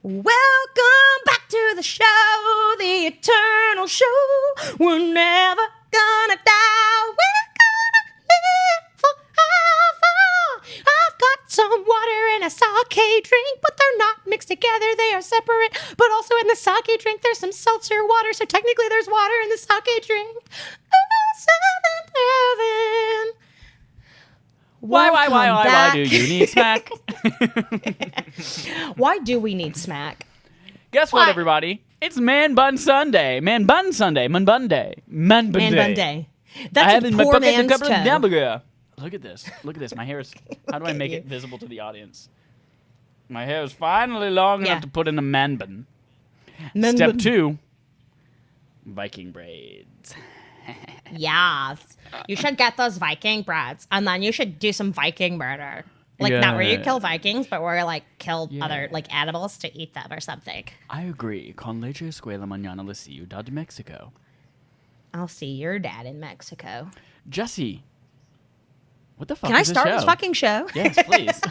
Welcome back to the show, the eternal show. We're never gonna die. We're gonna live forever. I've got some water and a sake drink, but they're not mixed together. They are separate. But also in the sake drink, there's some seltzer water. So technically, there's water in the sake drink. Seventh heaven. Why do you need smack? Why do we need smack? Guess what, everybody? It's Man Bun Sunday. Man Bun Sunday. Man Bun Day. Man Bun Day. Man Bun Day. That's a poor man's toe. Look at this. Look at this. My hair is... How do I make it visible to the audience? My hair is finally long enough to put in a man bun. Step 2. Viking braids. Yes. You should get those Viking braids, and then you should do some Viking murder. Like, not where you kill Vikings, but where you, like, kill other, like, animals to eat them or something. I agree. Con leche escuela mañana la ciudad de Mexico. I'll see your dad in Mexico. Jesse, what the fuck Can I is start this this fucking show? Yes, please.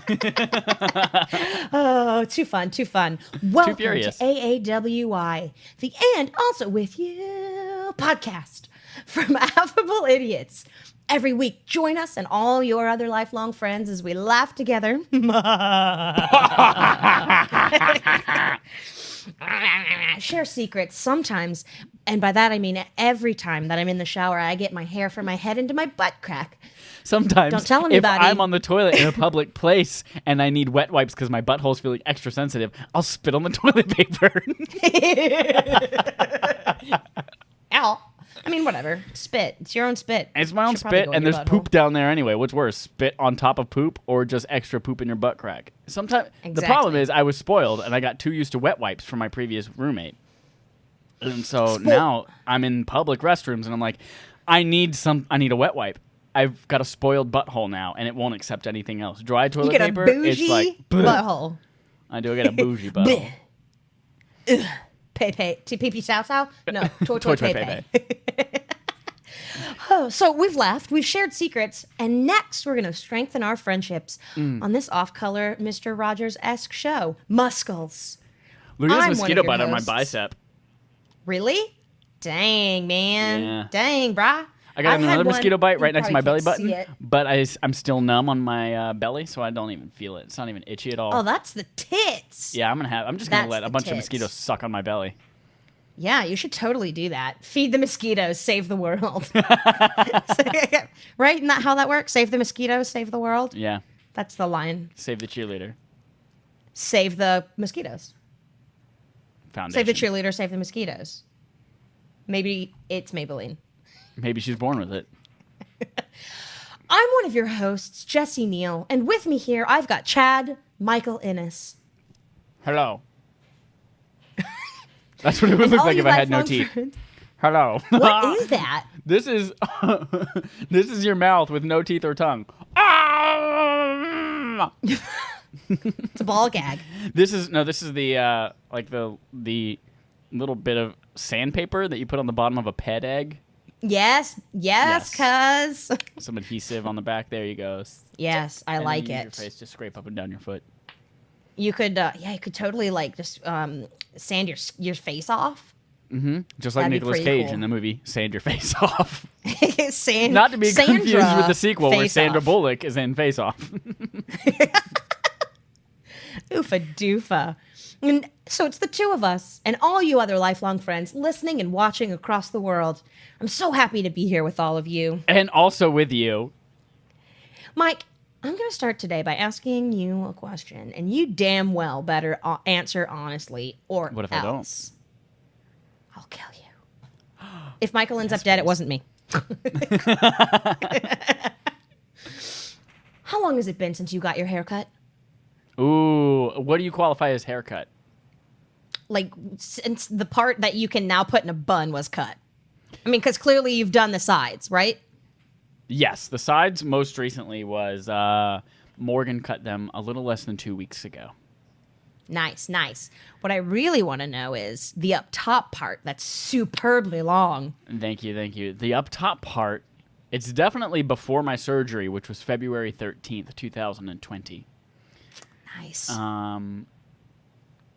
Oh, too fun, too fun. Welcome to furious. AAWI, the And Also With You podcast from Affable Idiots. Every week, join us and all your other lifelong friends as we laugh together. Share secrets sometimes, and by that I mean every time that I'm in the shower, I get my hair from my head into my butt crack. Sometimes, don't tell anybody. If I'm on the toilet in a public place and I need wet wipes because my butthole's feeling extra sensitive, I'll spit on the toilet paper. Ow. I mean, whatever. Spit. It's your own spit. It's my own spit, and there's poop down there anyway. What's worse, spit on top of poop or just extra poop in your butt crack? Sometimes The problem is I was spoiled, and I got too used to wet wipes from my previous roommate. And so now I'm in public restrooms, and I'm like, I need a wet wipe. I've got a spoiled butthole now, and it won't accept anything else. Dry toilet paper, it's like butthole. I do. I get a bougie butthole. Pepe. Pee-pee sow? No. Toy Pepe. Oh, so we've laughed, we've shared secrets, and next we're going to strengthen our friendships on this off-color Mr. Rogers-esque show, Muscles. Look at this mosquito bite on my bicep. Really? Dang, man. Yeah. Dang, brah. I got another mosquito bite right next to my belly button, but I'm still numb on my belly, so I don't even feel it. It's not even itchy at all. Oh, that's the tits. Yeah, I'm just going to let a bunch of mosquitoes suck on my belly. Yeah, you should totally do that. Feed the mosquitoes, save the world. Right? Isn't that how that works? Save the mosquitoes, save the world? Yeah. That's the line. Save the cheerleader. Save the mosquitoes. Foundation. Save the cheerleader, save the mosquitoes. Maybe it's Maybelline. Maybe she's born with it. I'm one of your hosts, Jesse Neal, and with me here, I've got Chad Michael Innes. Hello. That's what it would look like if I had no teeth. Hello. What is that? This is your mouth with no teeth or tongue. It's a ball gag. This is the like the little bit of sandpaper that you put on the bottom of a pet egg. Yes, cuz. Some adhesive on the back. There you go. Yes, I like it. Your face, just scrape up and down your foot. You could, you could totally like just sand your face off. Mm-hmm. Just like Nicolas Cage in the movie "Sand Your Face Off." Not to be confused with the sequel where Sandra Bullock is in Face Off. Oofa doofa. And so it's the two of us and all you other lifelong friends listening and watching across the world. I'm so happy to be here with all of you. And also with you. Mike, I'm going to start today by asking you a question, and you damn well better answer honestly, or what if else I'll kill you. If Michael ends up dead, it wasn't me. How long has it been since you got your haircut? Ooh, what do you qualify as haircut? Like, since the part that you can now put in a bun was cut. I mean, because clearly you've done the sides, right? Yes, the sides most recently was Morgan cut them a little less than 2 weeks ago. Nice, nice. What I really want to know is the up top part that's superbly long. Thank you, thank you. The up top part, it's definitely before my surgery, which was February 13th, 2020. Nice.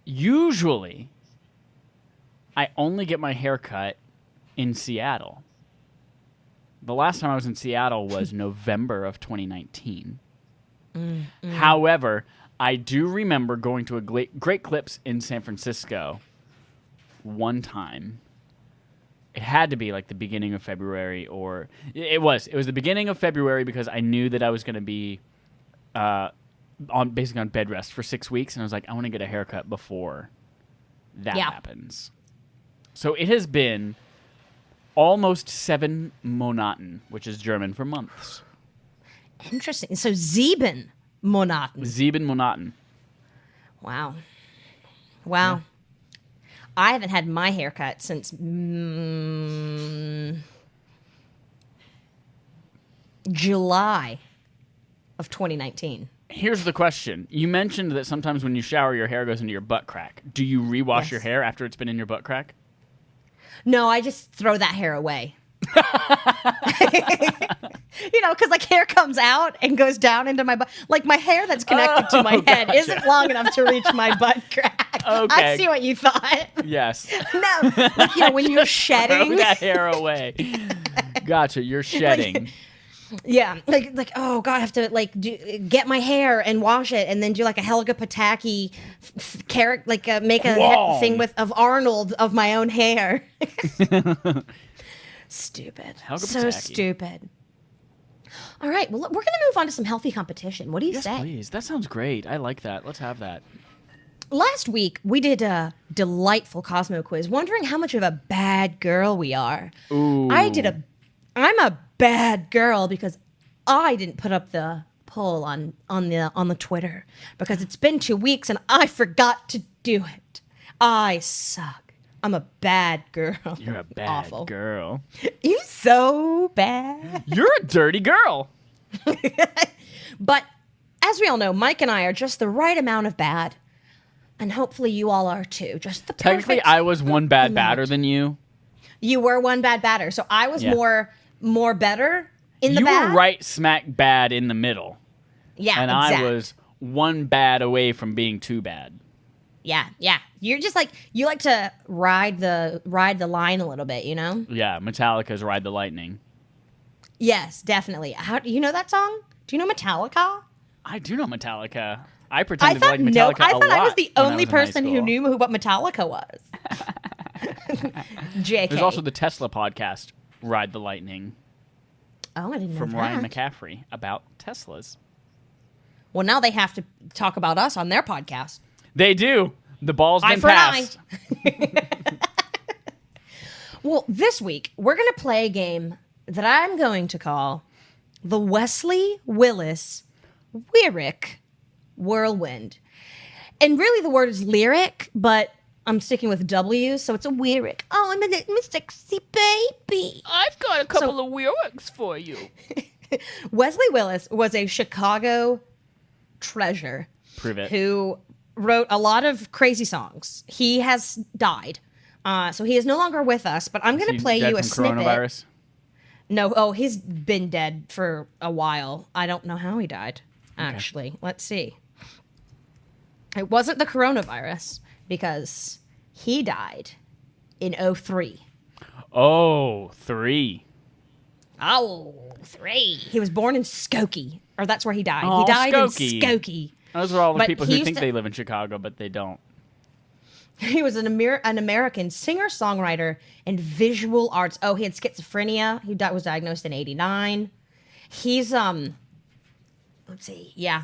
Usually, I only get my hair cut in Seattle. The last time I was in Seattle was November of 2019. However, I do remember going to a Great Clips in San Francisco one time. It had to be like the beginning of February, or it was the beginning of February, because I knew that I was going to be basically on bed rest for 6 weeks, and I was like, I want to get a haircut before that happens. So it has been almost 7 Monaten, which is German for months. Interesting. So 7 Monaten. 7 Monaten. Wow. Yeah. I haven't had my haircut since July of 2019. Here's the question. You mentioned that sometimes when you shower, your hair goes into your butt crack. Do you rewash your hair after it's been in your butt crack? No, I just throw that hair away. Because like hair comes out and goes down into my butt. Like my hair that's connected to my head isn't long enough to reach my butt crack. Okay. I see what you thought. Yes. No, like, when you're shedding. Throw that hair away. Gotcha, you're shedding. Like oh god, I have to get my hair and wash it, and then do like a Helga Pataki character, make a thing of Arnold of my own hair. Stupid. Helga so Pataki. Stupid. All right, well, we're going to move on to some healthy competition. What do you say? Yes, please. That sounds great. I like that. Let's have that. Last week, we did a delightful Cosmo quiz, wondering how much of a bad girl we are. Ooh. I'm a bad girl because I didn't put up the poll on the Twitter because it's been 2 weeks and I forgot to do it. I suck. I'm a bad girl. You're a bad girl. You're so bad. You're a dirty girl. But as we all know, Mike and I are just the right amount of bad. And hopefully you all are too. Just the perfect. Technically, I was one bad batter than you. You were one bad batter. So I was more better in the bad. You were right smack bad in the middle. Yeah, and I was one bad away from being too bad. Yeah. You're just like, you like to ride the line a little bit, you know? Yeah, Metallica's Ride the Lightning. Yes, definitely. How do you know that song? Do you know Metallica? I do know Metallica. I pretended to like Metallica a lot. I thought I was the only in high person who school. knew what Metallica was. JK. There's also the Tesla podcast, Ride the Lightning. Oh, I didn't know from that. Ryan McCaffrey about Teslas. Well, now they have to talk about us on their podcast. They do. The ball's been passed. Well, this week, we're going to play a game that I'm going to call the Wesley, Willis, Wyric Whirlwind. And really the word is lyric, but I'm sticking with W, so it's a Wyric. Oh, I'm a sexy baby. I've got a couple of Wyrics for you. Wesley Willis was a Chicago treasure. Prove it. Who wrote a lot of crazy songs. He has died. So he is no longer with us, but I'm going to play you a snippet. Coronavirus? No, he's been dead for a while. I don't know how he died, actually. Okay. Let's see. It wasn't the coronavirus because he died in 2003. Oh, 3. Oh, 3. He was born in Skokie, or that's where he died. Oh, he died Skokie. in Skokie. Those are all the people who think they live in Chicago, but they don't. He was an American singer-songwriter and visual arts. Oh, he had schizophrenia. He was diagnosed in 1989. He's let's see. Yeah.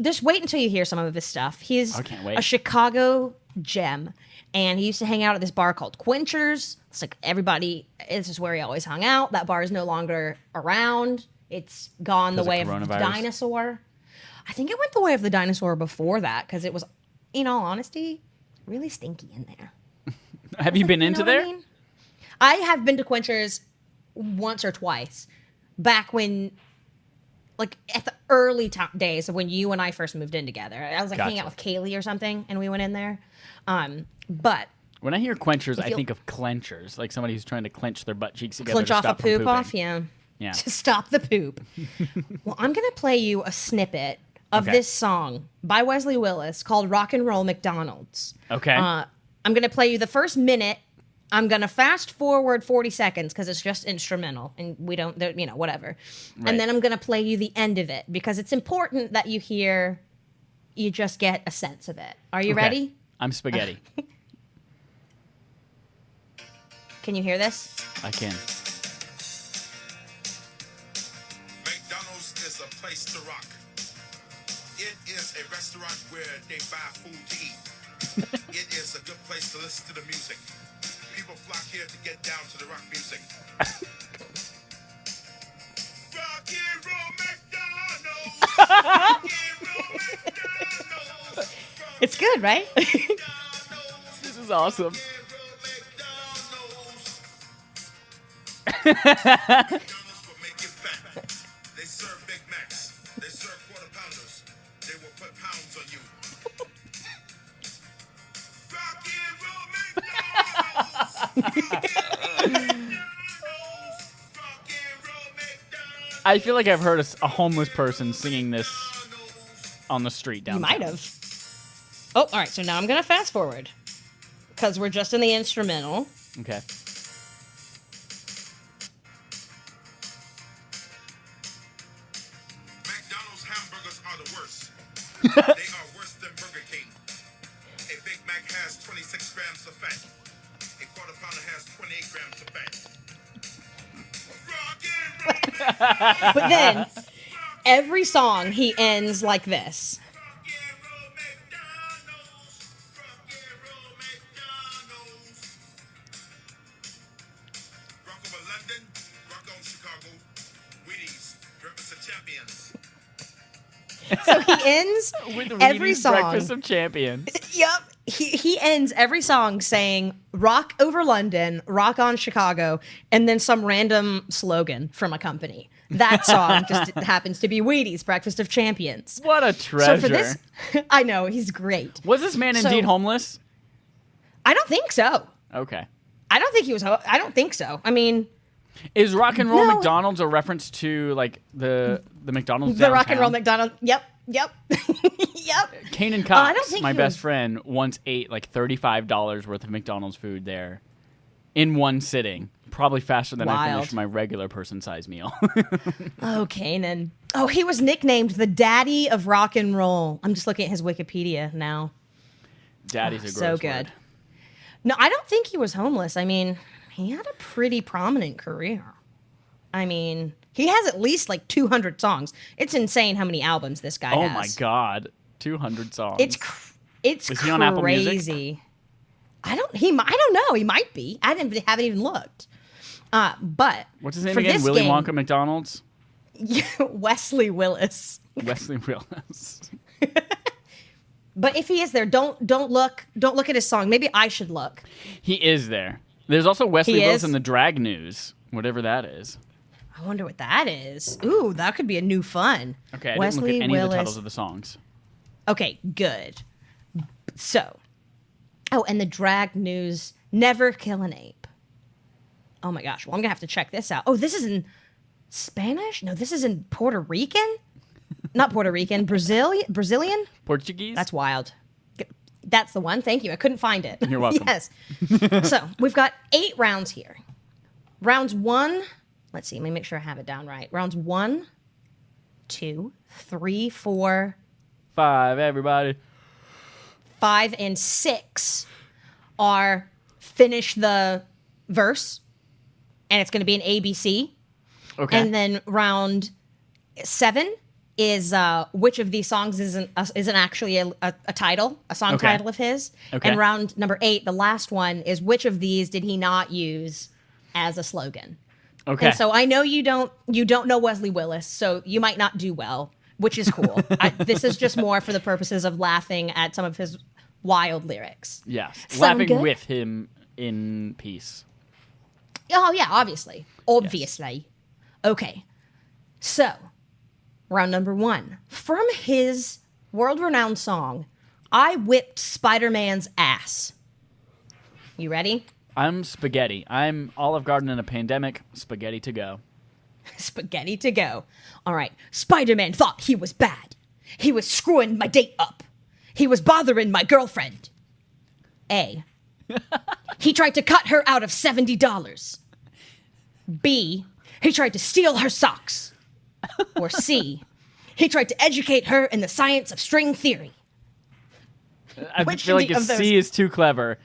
Just wait until you hear some of his stuff. He's a Chicago gem, and he used to hang out at this bar called Quenchers. It's like this is where he always hung out. That bar is no longer around. It's gone the way of the dinosaur. I think it went the way of the dinosaur before that because it was, in all honesty, really stinky in there. Have you been into there? I mean? I have been to Quenchers once or twice back when, like, at the early days of when you and I first moved in together. I was like hanging out with Kaylee or something, and we went in there. But when I hear Quenchers, I think of clenchers, like somebody who's trying to clench their butt cheeks together. Clench to off stop a poop from off, yeah. To stop the poop. Well, I'm going to play you a snippet of this song by Wesley Willis called Rock and Roll McDonald's. Okay. I'm going to play you the first minute. I'm going to fast forward 40 seconds because it's just instrumental and we don't, whatever. Right. And then I'm going to play you the end of it because it's important that you just get a sense of it. Are you ready? I'm spaghetti. Can you hear this? I can. McDonald's is a place to rock. It is a restaurant where they buy food to eat. It is a good place to listen to the music. People flock here to get down to the rock music. Rock and roll McDonald's. Rock and roll McDonald's. It's good, right? This is awesome. McDonald's will make you fat. They serve Big Macs. They serve quarter pounders. They will put pounds on you. Rock and roll McDonald's. Rock and roll McDonald's. Rock and roll McDonald's. I feel like I've heard a homeless person singing this on the street downtown. You might have. Oh, all right. So now I'm going to fast forward because we're just in the instrumental. Okay. McDonald's hamburgers are the worst. They are worse than Burger King. A Big Mac has 26 grams of fat. A quarter pounder has 28 grams of fat. Rock and roll. But then every song he ends like this. Rock and roll McDonald's. Rock and roll McDonald's. Rock over London. Rock on Chicago. Wheaties. Breakfast of champions. So he ends With every Wheaties song. Breakfast of Champions. Yep. He ends every song saying rock over London, rock on Chicago, and then some random slogan from a company. That song just happens to be Wheaties Breakfast of Champions. What a treasure. So for this, I know, he's great. Was this man indeed homeless? I don't think so. Okay. I don't think he was. I don't think so. I mean, Is Rock and Roll No. McDonald's a reference to like the McDonald's the downtown? Rock and Roll McDonald. Yep. Yep. Kanan I Cox, don't think my he best was- friend, once ate like $35 worth of McDonald's food there in one sitting. Probably faster than I Wild. finished my regular person-sized meal. Oh, Kanan. Oh, he was nicknamed the Daddy of Rock and Roll. I'm just looking at his Wikipedia now. Daddy's a gross So good. word. No, I don't think he was homeless. I mean, he had a pretty prominent career. I mean, he has at least like 200 songs. It's insane how many albums this guy Oh has. my God. 200 songs. It's Is he crazy. on Apple Music? I don't know. He might be. Haven't even looked. But What's his name for again? this Willy game- Wonka McDonald's? Wesley Willis. Wesley Willis. But if he is there, don't look at his song. Maybe I should look. He is there. There's also Wesley He Willis is? in the Drag News, whatever that is. I wonder what that is. Ooh, that could be a new fun. Okay, I Wesley didn't look at any Willis. of the titles of the songs. Okay, good. So, and the Drag News, Never Kill an Ape. Oh my gosh, well, I'm going to have to check this out. Oh, this is in Spanish? No, this is in Puerto Rican? Not Puerto Rican, Brazilian? Portuguese? That's wild. That's the one. Thank you. I couldn't find it. You're welcome. Yes. So, we've got 8 rounds here. Rounds 1, let's see, let me make sure I have it down right. Rounds 1, 2, 3, 4, 5, everybody. 5, and 6 are finish the verse, and it's going to be an ABC. Okay. And then round 7 is which of these songs isn't actually a title, a song Okay. title of his. Okay. And round number 8, the last one, is which of these did he not use as a slogan. Okay. And so I know you don't know Wesley Willis, so you might not do well, which is cool. This is just more for the purposes of laughing at some of his wild lyrics. Yes. Sound Laughing good? with him in peace. Oh, yeah, obviously. Obviously. Okay. So, round number 1. From his world-renowned song, I Whipped Spider-Man's Ass. You ready? I'm spaghetti. I'm Olive Garden in a pandemic. Spaghetti to go. Spaghetti to go. All right. Spider-Man thought he was bad. He was screwing my date up. He was bothering my girlfriend. A. He tried to cut her out of $70. B. He tried to steal her socks. Or C. He tried to educate her in the science of string theory. I feel like if C is too clever,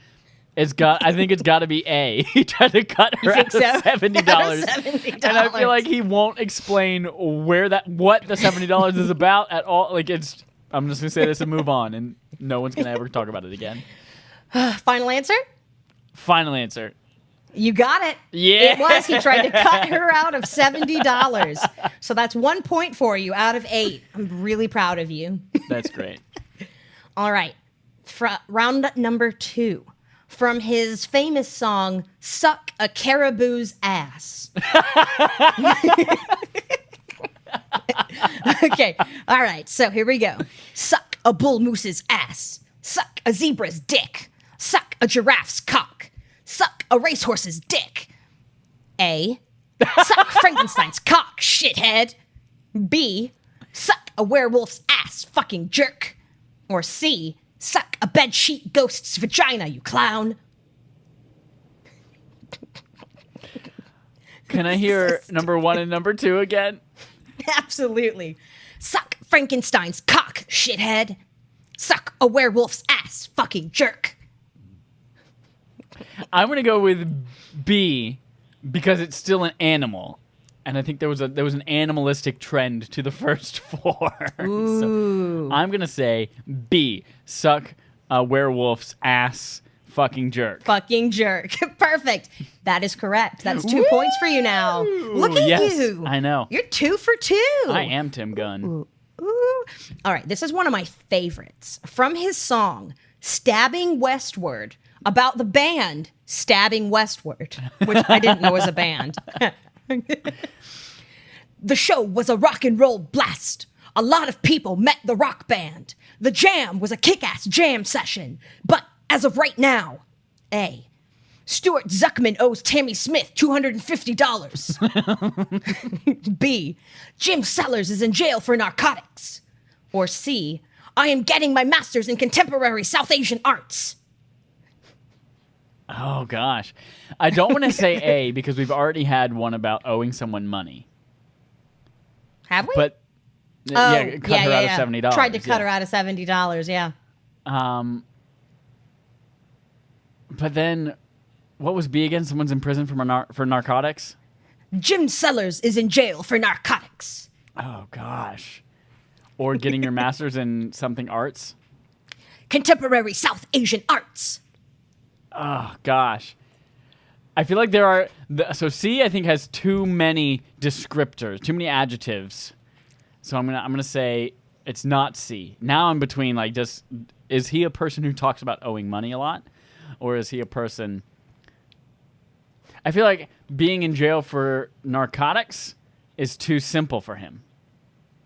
I think it's got to be A. He tried to cut her out of $70. And I feel like he won't explain what the $70 is about at all. Like I'm just gonna say this and move on, and no one's gonna ever talk about it again. Final answer? Final answer. You got it. Yeah. It was. He tried to cut her out of $70. So that's 1 point for you out of 8. I'm really proud of you. That's great. All right. Round number 2. From his famous song, Suck a Caribou's Ass. Okay. All right. So here we go. Suck a bull moose's ass. Suck a zebra's dick. Suck a giraffe's cock. Suck a racehorse's dick. A. Suck Frankenstein's cock, shithead. B. Suck a werewolf's ass, fucking jerk. Or C. Suck a bedsheet ghost's vagina, you clown. Can I hear number 1 and number 2 again? Absolutely. Suck Frankenstein's cock, shithead. Suck a werewolf's ass, fucking jerk. I'm going to go with B because it's still an animal. And I think there was an animalistic trend to the first 4. Ooh. So I'm going to say B. Suck a werewolf's ass, fucking jerk. Fucking jerk. Perfect. That is correct. That's 2 points for you now. Look at you. I know. You're 2 for 2. I am Tim Gunn. Ooh. All right. This is one of my favorites. From his song, Stabbing Westward, about the band Stabbing Westward, which I didn't know was a band. The show was a rock and roll blast. A lot of people met the rock band. The jam was a kick-ass jam session. But as of right now, A. Stuart Zuckman owes Tammy Smith $250. B. Jim Sellers is in jail for narcotics. Or C. I am getting my master's in contemporary South Asian arts. Oh, gosh. I don't want to say A because we've already had one about owing someone money. Have we? But, cut her out of $70. Tried to cut her out of $70, yeah. But then, what was B again? Someone's in prison for narcotics? Jim Sellers is in jail for narcotics. Oh, gosh. Or getting your master's in something arts? Contemporary South Asian arts. Oh, gosh. I feel like there are... So C, I think, has too many descriptors, too many adjectives. So I'm gonna say it's not C. Now I'm between, like, just... Is he a person who talks about owing money a lot? Or is he a person... I feel like being in jail for narcotics is too simple for him.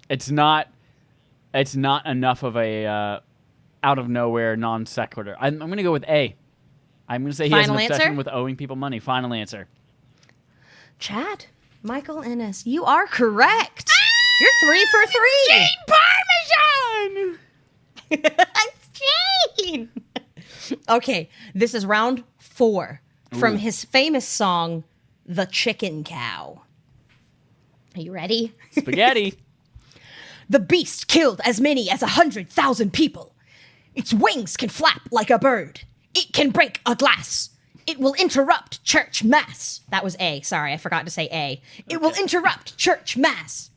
It's not enough of a out-of-nowhere non sequitur. I'm going to go with A. I'm going to say he has an obsession with owing people money. Final answer. Chad, Michael Ennis, you are correct. You're 3 for 3. Jane Parmesan! It's Jane. Okay, this is round 4 from his famous song, The Chicken Cow. Are you ready? Spaghetti. The beast killed as many as 100,000 people. Its wings can flap like a bird. It can break a glass. It will interrupt church mass. That was A. Sorry, I forgot to say A. It will interrupt church mass.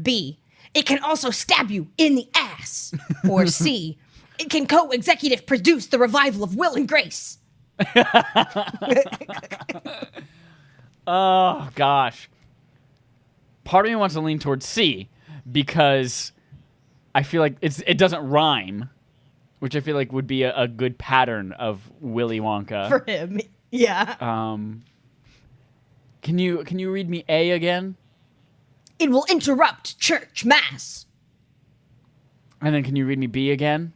B. It can also stab you in the ass. Or C. It can co-executive produce the revival of Will and Grace. Oh, gosh. Part of me wants to lean towards C because I feel like it doesn't rhyme, which I feel like would be a good pattern of Willy Wonka. For him, yeah. Can you read me A again? It will interrupt church mass. And then can you read me B again?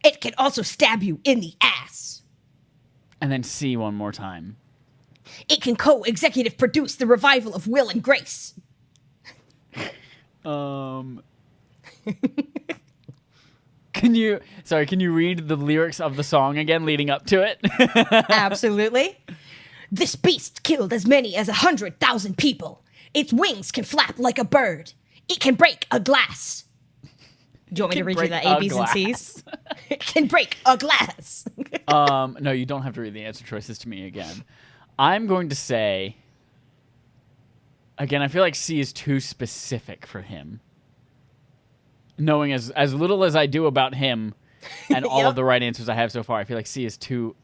It can also stab you in the ass. And then C one more time. It can co-executive produce the revival of Will and Grace. Can you read the lyrics of the song again leading up to it? Absolutely. This beast killed as many as 100,000 people. Its wings can flap like a bird. It can break a glass. Do you want me to read you the A, B's, and C's? It can break a glass. No, you don't have to read the answer choices to me again. I'm going to say, again, I feel like C is too specific for him. Knowing as little as I do about him and all of the right answers I have so far, I feel like C is too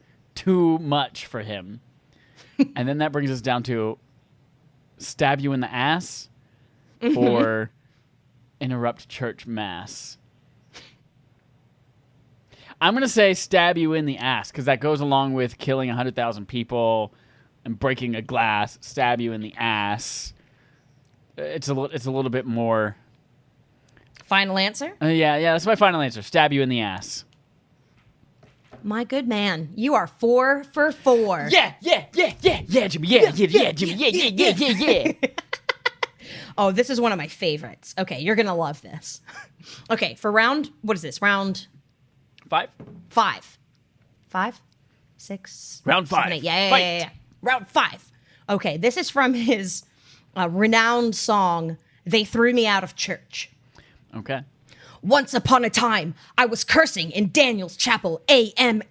much for him. And then that brings us down to stab you in the ass or interrupt church mass. I'm going to say stab you in the ass because that goes along with killing 100,000 people and breaking a glass. Stab you in the ass. It's a little bit more... Final answer? Yeah, that's my final answer. Stab you in the ass. My good man, you are 4 for 4. Yeah, Jimmy. Yeah. Oh, this is one of my favorites. Okay, you're going to love this. Okay, for round, what is this? Round 5? 5. 5? 6? Round 5. 7, 8. Yeah. Round 5. Okay, this is from his renowned song, They Threw Me Out of Church. Okay. Once upon a time, I was cursing in Daniel's Chapel, AME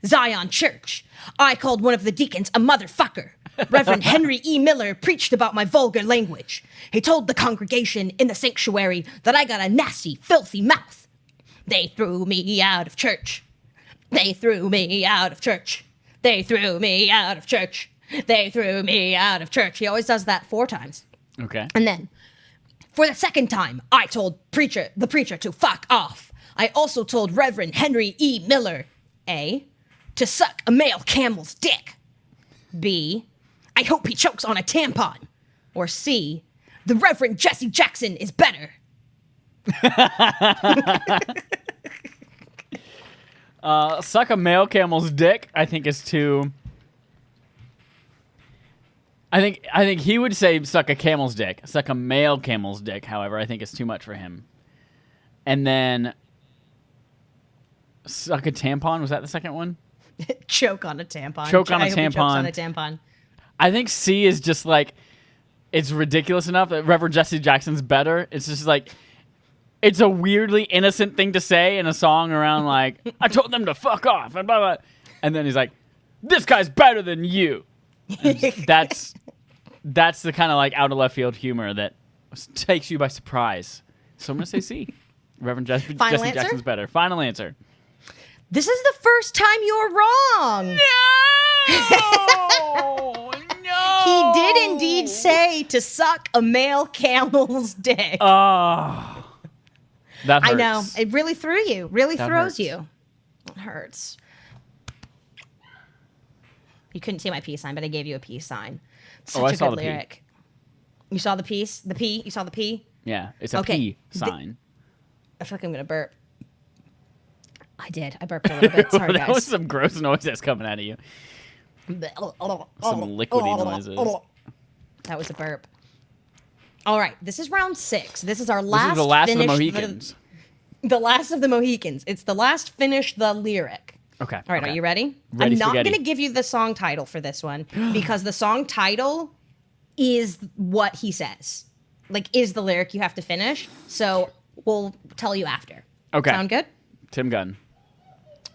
Zion Church. I called one of the deacons a motherfucker. Reverend Henry E. Miller preached about my vulgar language. He told the congregation in the sanctuary that I got a nasty, filthy mouth. They threw me out of church. They threw me out of church. They threw me out of church. They threw me out of church. He always does that 4 times. Okay. And then, for the second time, I told the preacher to fuck off. I also told Reverend Henry E. Miller, A, to suck a male camel's dick. B, I hope he chokes on a tampon. Or C, the Reverend Jesse Jackson is better. Suck a male camel's dick, I think is too... I think he would say suck a camel's dick. Suck a male camel's dick, however, I think is too much for him. And then suck a tampon, was that the second one? Choke on a tampon. Choke on a I hope he chokes tampon. on a tampon. I think C is just like, it's ridiculous enough that Reverend Jesse Jackson's better. It's just like, it's a weirdly innocent thing to say in a song around like, I told them to fuck off, and blah, blah. And then he's like, this guy's better than you. That's the kind of like out of left field humor that takes you by surprise. So I'm going to say C. Reverend Jesse Jackson's better. Final answer. This is the first time you're wrong. No! He did indeed say to suck a male camel's dick. Oh. That hurts. I know. It really threw you. Really That throws hurts. you. It hurts. You couldn't see my peace sign, but I gave you a peace sign. Such I a saw good the P. lyric. You saw the piece? The P? You saw the P? Yeah, it's a Okay. P sign. I feel like I'm going to burp. I did. I burped a little bit. Sorry, That guys. was some gross noise that's coming out of you. Some liquidy noises. That was a burp. All right. This is round 6. This is our This last is the last of the finish Mohicans. The last of the Mohicans. It's the last finish the lyric. Okay. All right, okay. are you ready? Ready, I'm not spaghetti. going to give you the song title for this one because the song title is what he says. Like, is the lyric you have to finish. So we'll tell you after. Okay. Sound good? Tim Gunn.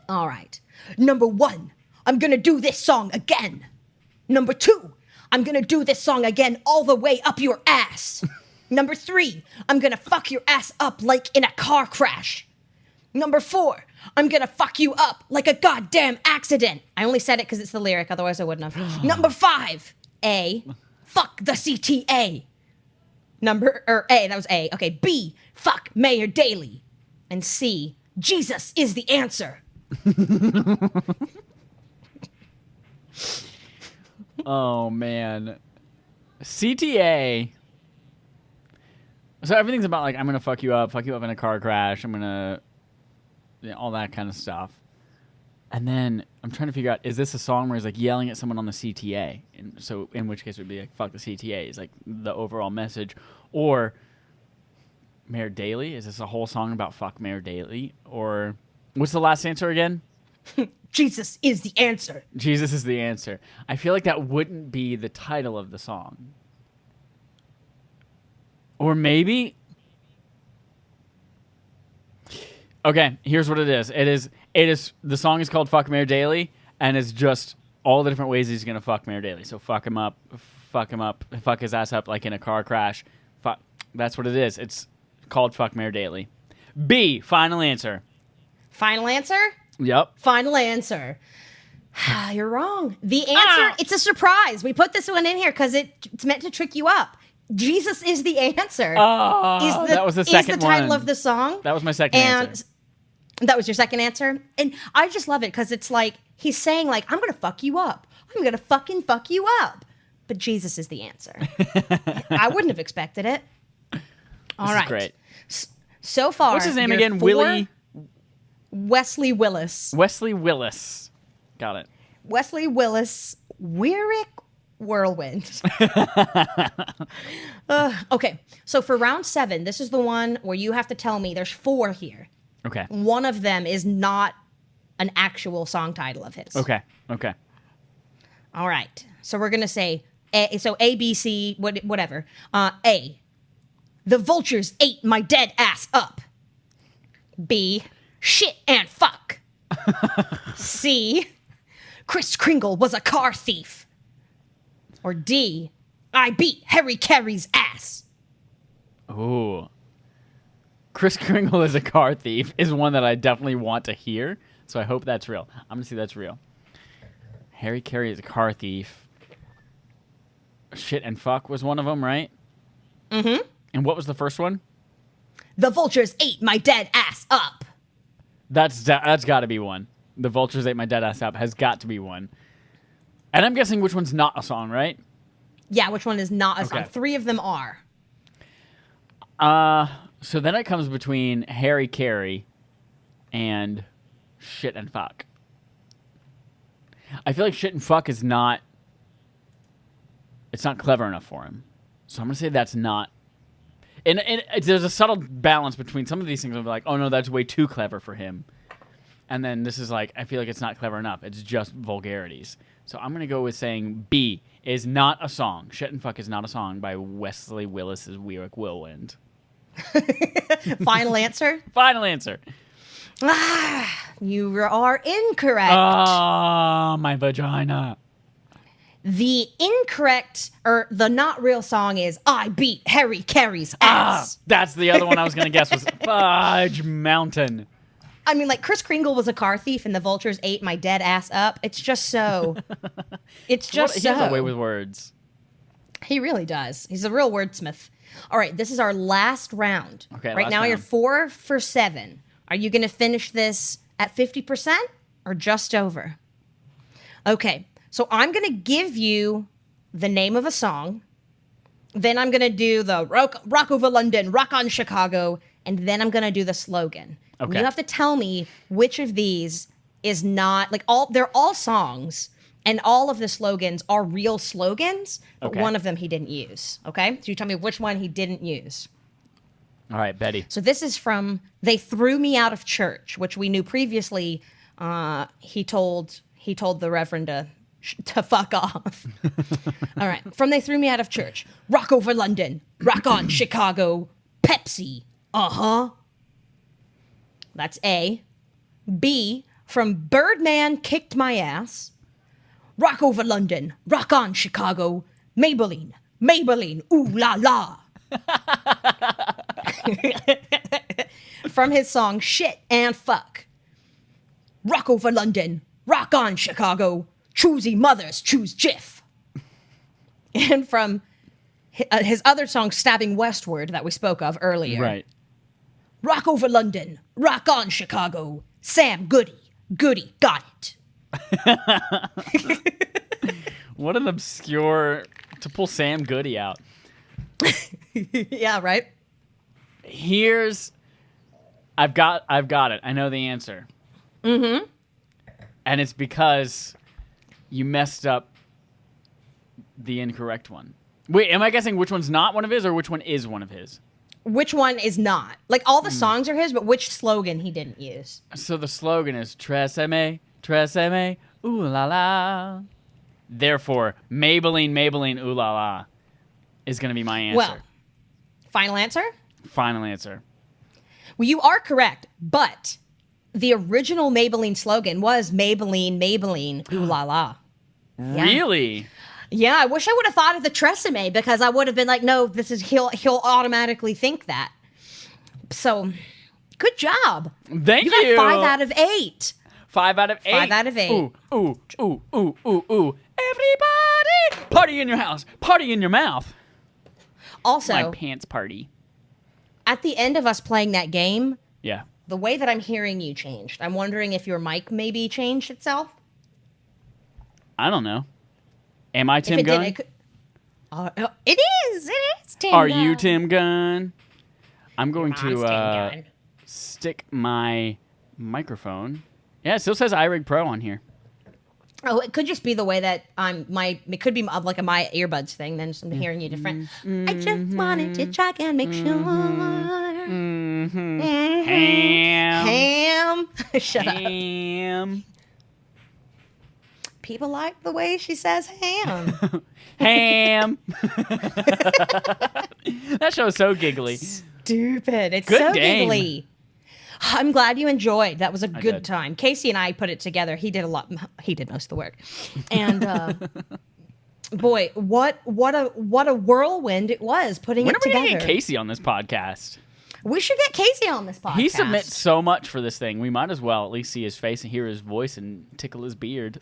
All right. Number 1, I'm going to do this song again. Number 2, I'm going to do this song again all the way up your ass. Number 3, I'm going to fuck your ass up like in a car crash. Number 4, I'm going to fuck you up like a goddamn accident. I only said it because it's the lyric, otherwise I wouldn't have. Number 5, A, fuck the CTA. A, that was A. Okay, B, fuck Mayor Daley. And C, Jesus is the answer. Oh, man. CTA. So everything's about, like, I'm going to fuck you up in a car crash. I'm going to... Yeah, all that kind of stuff. And then I'm trying to figure out, is this a song where he's, like, yelling at someone on the CTA? And so in which case it would be, like, fuck the CTA is, like, the overall message. Or Mayor Daley? Is this a whole song about fuck Mayor Daley? Or what's the last answer again? Jesus is the answer. Jesus is the answer. I feel like that wouldn't be the title of the song. Or maybe... Okay, here's what it is. It is the song is called Fuck Mayor Daley, and it's just all the different ways he's gonna fuck Mayor Daley. So fuck him up, fuck his ass up like in a car crash. Fuck. That's what it is. It's called Fuck Mayor Daley. B, final answer. Final answer? Yep. Final answer. You're wrong. The answer, it's a surprise. We put this one in here because it's meant to trick you up. Jesus is the answer. That was the second one. Is the title of the song. That was my second answer. That was your second answer? And I just love it because it's like, he's saying like, I'm going to fuck you up. I'm going to fucking fuck you up. But Jesus is the answer. I wouldn't have expected it. All right. Great. So far. What's his name again? Willie? Wesley Willis. Wesley Willis. Got it. Wesley Willis. Wyric Whirlwind. Okay. So for round 7, this is the one where you have to tell me there's 4 here. Okay. One of them is not an actual song title of his. Okay. All right. So we're going to say, A, B, C, whatever. A, the vultures ate my dead ass up. B, shit and fuck. C, Kris Kringle was a car thief. Or D, I beat Harry Carey's ass. Ooh. Kris Kringle is a car thief is one that I definitely want to hear, so I hope that's real. I'm going to see that's real. Harry Carey is a car thief. Shit and fuck was one of them, right? Mm-hmm. And what was the first one? The vultures ate my dead ass up. That's got to be one. The vultures ate my dead ass up has got to be one. And I'm guessing which one's not a song, right? Yeah, which one is not a song? 3 of them are. So then it comes between Harry Carey and shit and fuck. I feel like shit and fuck is not... It's not clever enough for him. So I'm going to say that's not... And there's a subtle balance between some of these things. I'll be like, oh no, that's way too clever for him. And then this is like, I feel like it's not clever enough. It's just vulgarities. So I'm going to go with saying B is not a song. Shit and fuck is not a song by Wesley Willis's Wyric Whirlwind. Final answer? Final answer. You are incorrect. Oh, my vagina. The incorrect, or the not real song is I beat Harry Carey's ass. That's the other one I was going to guess was Fudge Mountain. I mean, like, Kris Kringle was a car thief and the vultures ate my dead ass up. It's just so. It's just so. He has a way with words. He really does. He's a real wordsmith. All right, this is our last round. Okay, right now, round. you're 4 for 7. Are you going to finish this at 50% or just over? Okay, so I'm going to give you the name of a song. Then I'm going to do the rock over London, rock on Chicago, and then I'm going to do the slogan. Okay. And you have to tell me which of these is not, like, they're all songs, and all of the slogans are real slogans, but one of them he didn't use, okay? So you tell me which one he didn't use. All right, Betty. So this is from They Threw Me Out of Church, which we knew previously he told the Reverend to fuck off. All right, from They Threw Me Out of Church. Rock over London, rock on Chicago, Pepsi, uh-huh. That's A. B, from Birdman Kicked My Ass. Rock over London, rock on Chicago, Maybelline, ooh la la. From his song Shit and Fuck. Rock over London, rock on Chicago, choosy mothers choose Jif. And from his other song Stabbing Westward that we spoke of earlier. Right. Rock over London, rock on Chicago, Sam Goody, got it. What an obscure... To pull Sam Goody out. Yeah, right? I've got it. I know the answer. Mm-hmm. And it's because you messed up the incorrect one. Wait, am I guessing which one's not one of his or which one is one of his? which one is not. Like, all the songs are his, but which slogan he didn't use. So the slogan is Tresemme, ooh la la. Therefore, Maybelline, ooh la la is going to be my answer. Well, final answer? Final answer. Well, you are correct, but the original Maybelline slogan was Maybelline, ooh la la. Yeah. Really? Yeah, I wish I would have thought of the Tresemme, because I would have been like, no, this is he'll automatically think that. So, good job. Thank you. You got 5 out of 8. 5 out of 8. 5 out of 8. Ooh. Everybody, party in your house, party in your mouth. Also, My pants party. at the end of us playing that game, Yeah. the way that I'm hearing you changed. I'm wondering if your mic maybe changed itself. I don't know. Am I Tim If it Gunn? did, it is Tim Are Gunn. you Tim Gunn? I'm going Mom's Tim to Gunn. stick my microphone. Yeah, it still says iRig Pro on here. Oh, it could just be the way that it could be like a my earbuds thing. Then I'm hearing you different. I just wanted to check and make sure. Ham. Shut up. Ham. People like the way she says ham. Ham. That show is so giggly. Stupid. It's Good so game. giggly. I'm glad you enjoyed. That was a good did. time. Casey and I put it together. He did He did most of the work. And boy, what a whirlwind it was putting When it are we together. going to get Casey on this podcast? We should get Casey on this podcast. He submits so much for this thing. We might as well at least see his face and hear his voice and tickle his beard.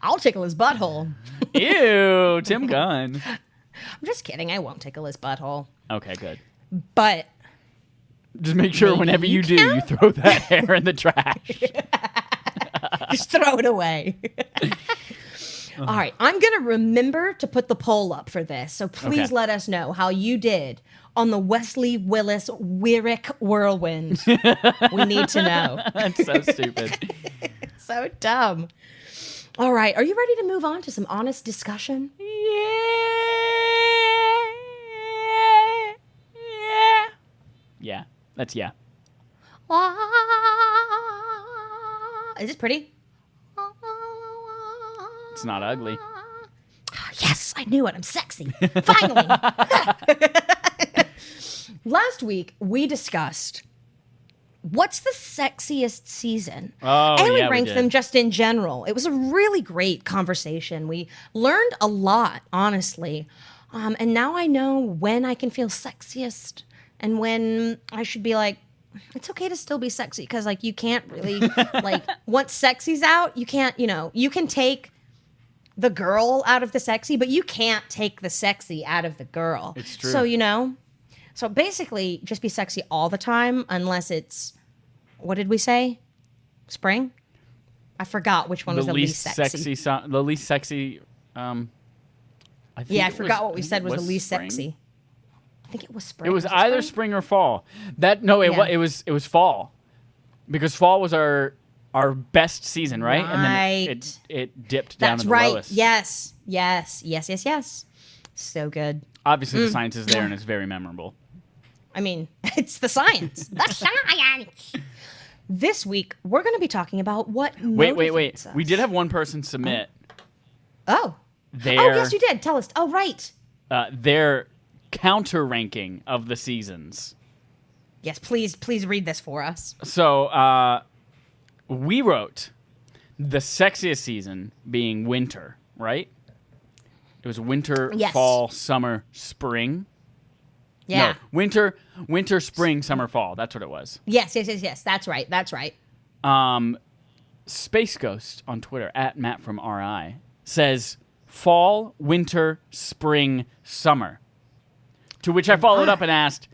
I'll tickle his butthole. Ew, Tim Gunn. I'm just kidding. I won't tickle his butthole. Okay, good. But Just make sure Maybe whenever you you do, can? you throw that hair in the trash. just throw it away. All right. I'm going to remember to put the poll up for this. So please Okay. let us know how you did on the Wesley, Willis, Wyric Whirlwind. We need to know. That's so stupid. So dumb. All right. Are you ready to move on to some honest discussion? Yeah, that's yeah. Is this pretty? It's not ugly. Yes, I knew it. I'm sexy. Finally. Last week, we discussed what's the sexiest season. Oh, and we yeah, we ranked did. them just in general. It was a really great conversation. We learned a lot, honestly. And now I know when I can feel sexiest and when I should be like, it's okay to still be sexy. Because, like, you can't really, like, once sexy's out, you can't, you can take the girl out of the sexy, but you can't take the sexy out of the girl. It's true. So, so basically just be sexy all the time unless it's, what did we say? Spring? I forgot which one was the least sexy. The least sexy. I think I it forgot was- what we I think said it was the least spring. sexy. I think it was spring. It was either spring or fall. It was fall, because fall was our best season, right? And then it dipped down That's to the right. lowest. Yes. So good. Obviously, the science is there and it's very memorable. I mean, it's the science. The science. This week, we're going to be talking about what Wait. motivates us. We did have one person submit Oh, yes, you did. Tell us. Oh, right. their counter ranking of the seasons. Yes, please read this for us. So we wrote the sexiest season being winter, right? It was winter, Yes. fall, summer, spring. Yeah. No, winter, spring, summer, fall. That's what it was. Yes. That's right. Space Ghost on Twitter at mattfromri says fall, winter, spring, summer. To which I followed up and asked,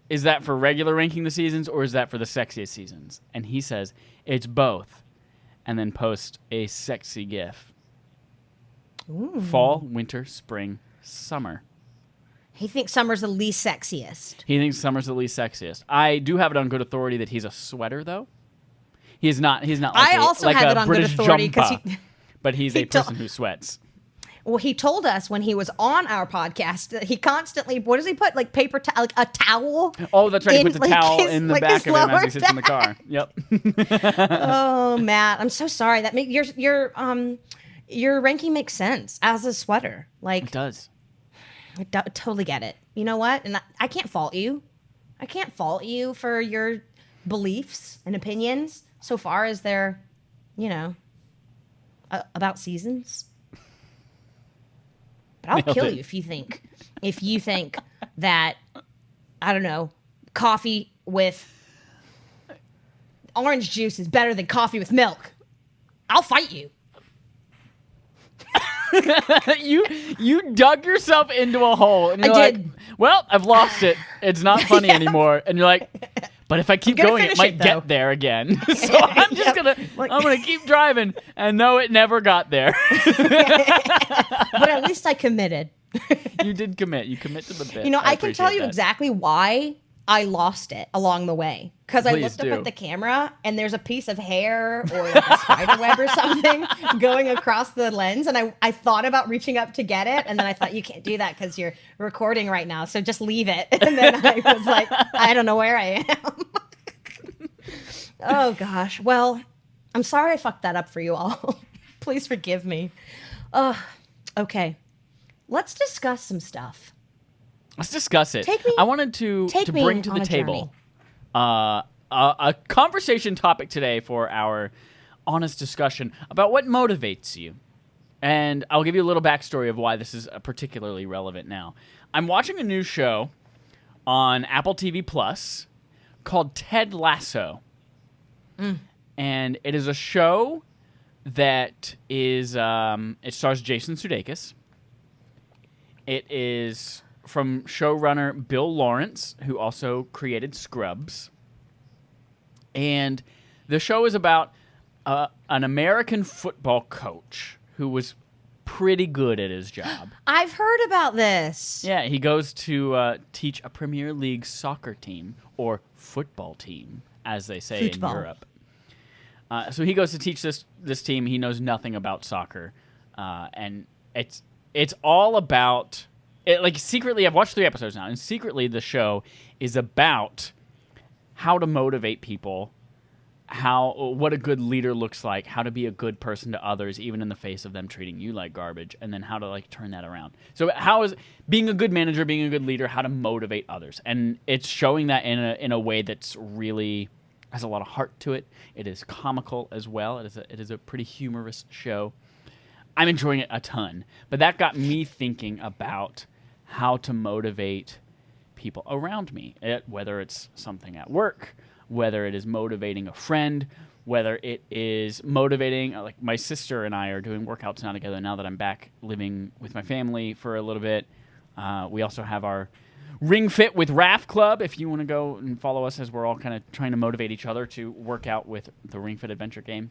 is that for regular ranking the seasons or is that for the sexiest seasons? And he says it's both, and then post a sexy GIF. Ooh. Fall, winter, spring, summer. He thinks summer's the least sexiest. He thinks summer's the least sexiest. I do have it on good authority that he's a sweater, though. He's not like I also like have a it on British good authority because jumper, but he's a person who sweats. Well, he told us when he was on our podcast that he constantly, what does he put? Like paper towel, like a towel. Oh, that's right. He puts a towel in the back of him as he sits in the car. Yep. Oh, Matt, I'm so sorry. That your ranking makes sense as a sweater. Like it does. I totally get it. You know what? And I can't fault you. I can't fault you for your beliefs and opinions so far as they're, about seasons. But I'll kill you if you think that, I don't know, coffee with orange juice is better than coffee with milk. I'll fight you. You dug yourself into a hole and you're like, well, I've lost it. It's not funny anymore. And you're like, but if I keep going, it might get there again. So I'm just I'm gonna keep driving. And no, it never got there. But at least I committed. You did commit. You commit to the bit. I can tell you exactly why I lost it along the way. Because I looked up at the camera and there's a piece of hair or like a spider web or something going across the lens. And I thought about reaching up to get it. And then I thought, you can't do that because you're recording right now. So just leave it. And then I was like, I don't know where I am. Oh, gosh. Well, I'm sorry I fucked that up for you all. Please forgive me. Okay. Let's discuss some stuff. Let's discuss it. I wanted to bring to the table a conversation topic today for our honest discussion about what motivates you. And I'll give you a little backstory of why this is particularly relevant now. I'm watching a new show on Apple TV Plus called Ted Lasso. And it is a show that is, it stars Jason Sudeikis. It is from showrunner Bill Lawrence, who also created Scrubs. And the show is about an American football coach who was pretty good at his job. I've heard about this. Yeah, he goes to teach a Premier League soccer team, or football team, as they say in Europe. So he goes to teach this team. He knows nothing about soccer. And it's all about... secretly, I've watched 3 episodes now, and secretly the show is about how to motivate people, what a good leader looks like, how to be a good person to others, even in the face of them treating you like garbage, and then how to turn that around. So how is being a good manager, being a good leader, how to motivate others, and it's showing that in a way that's really has a lot of heart to it. It is comical as well. It is a pretty humorous show. I'm enjoying it a ton, but that got me thinking about how to motivate people around me, whether it's something at work, whether it is motivating a friend, whether it is motivating, like my sister and I are doing workouts now together now that I'm back living with my family for a little bit. We also have our Ring Fit with Raf Club, if you want to go and follow us as we're all kind of trying to motivate each other to work out with the Ring Fit Adventure game.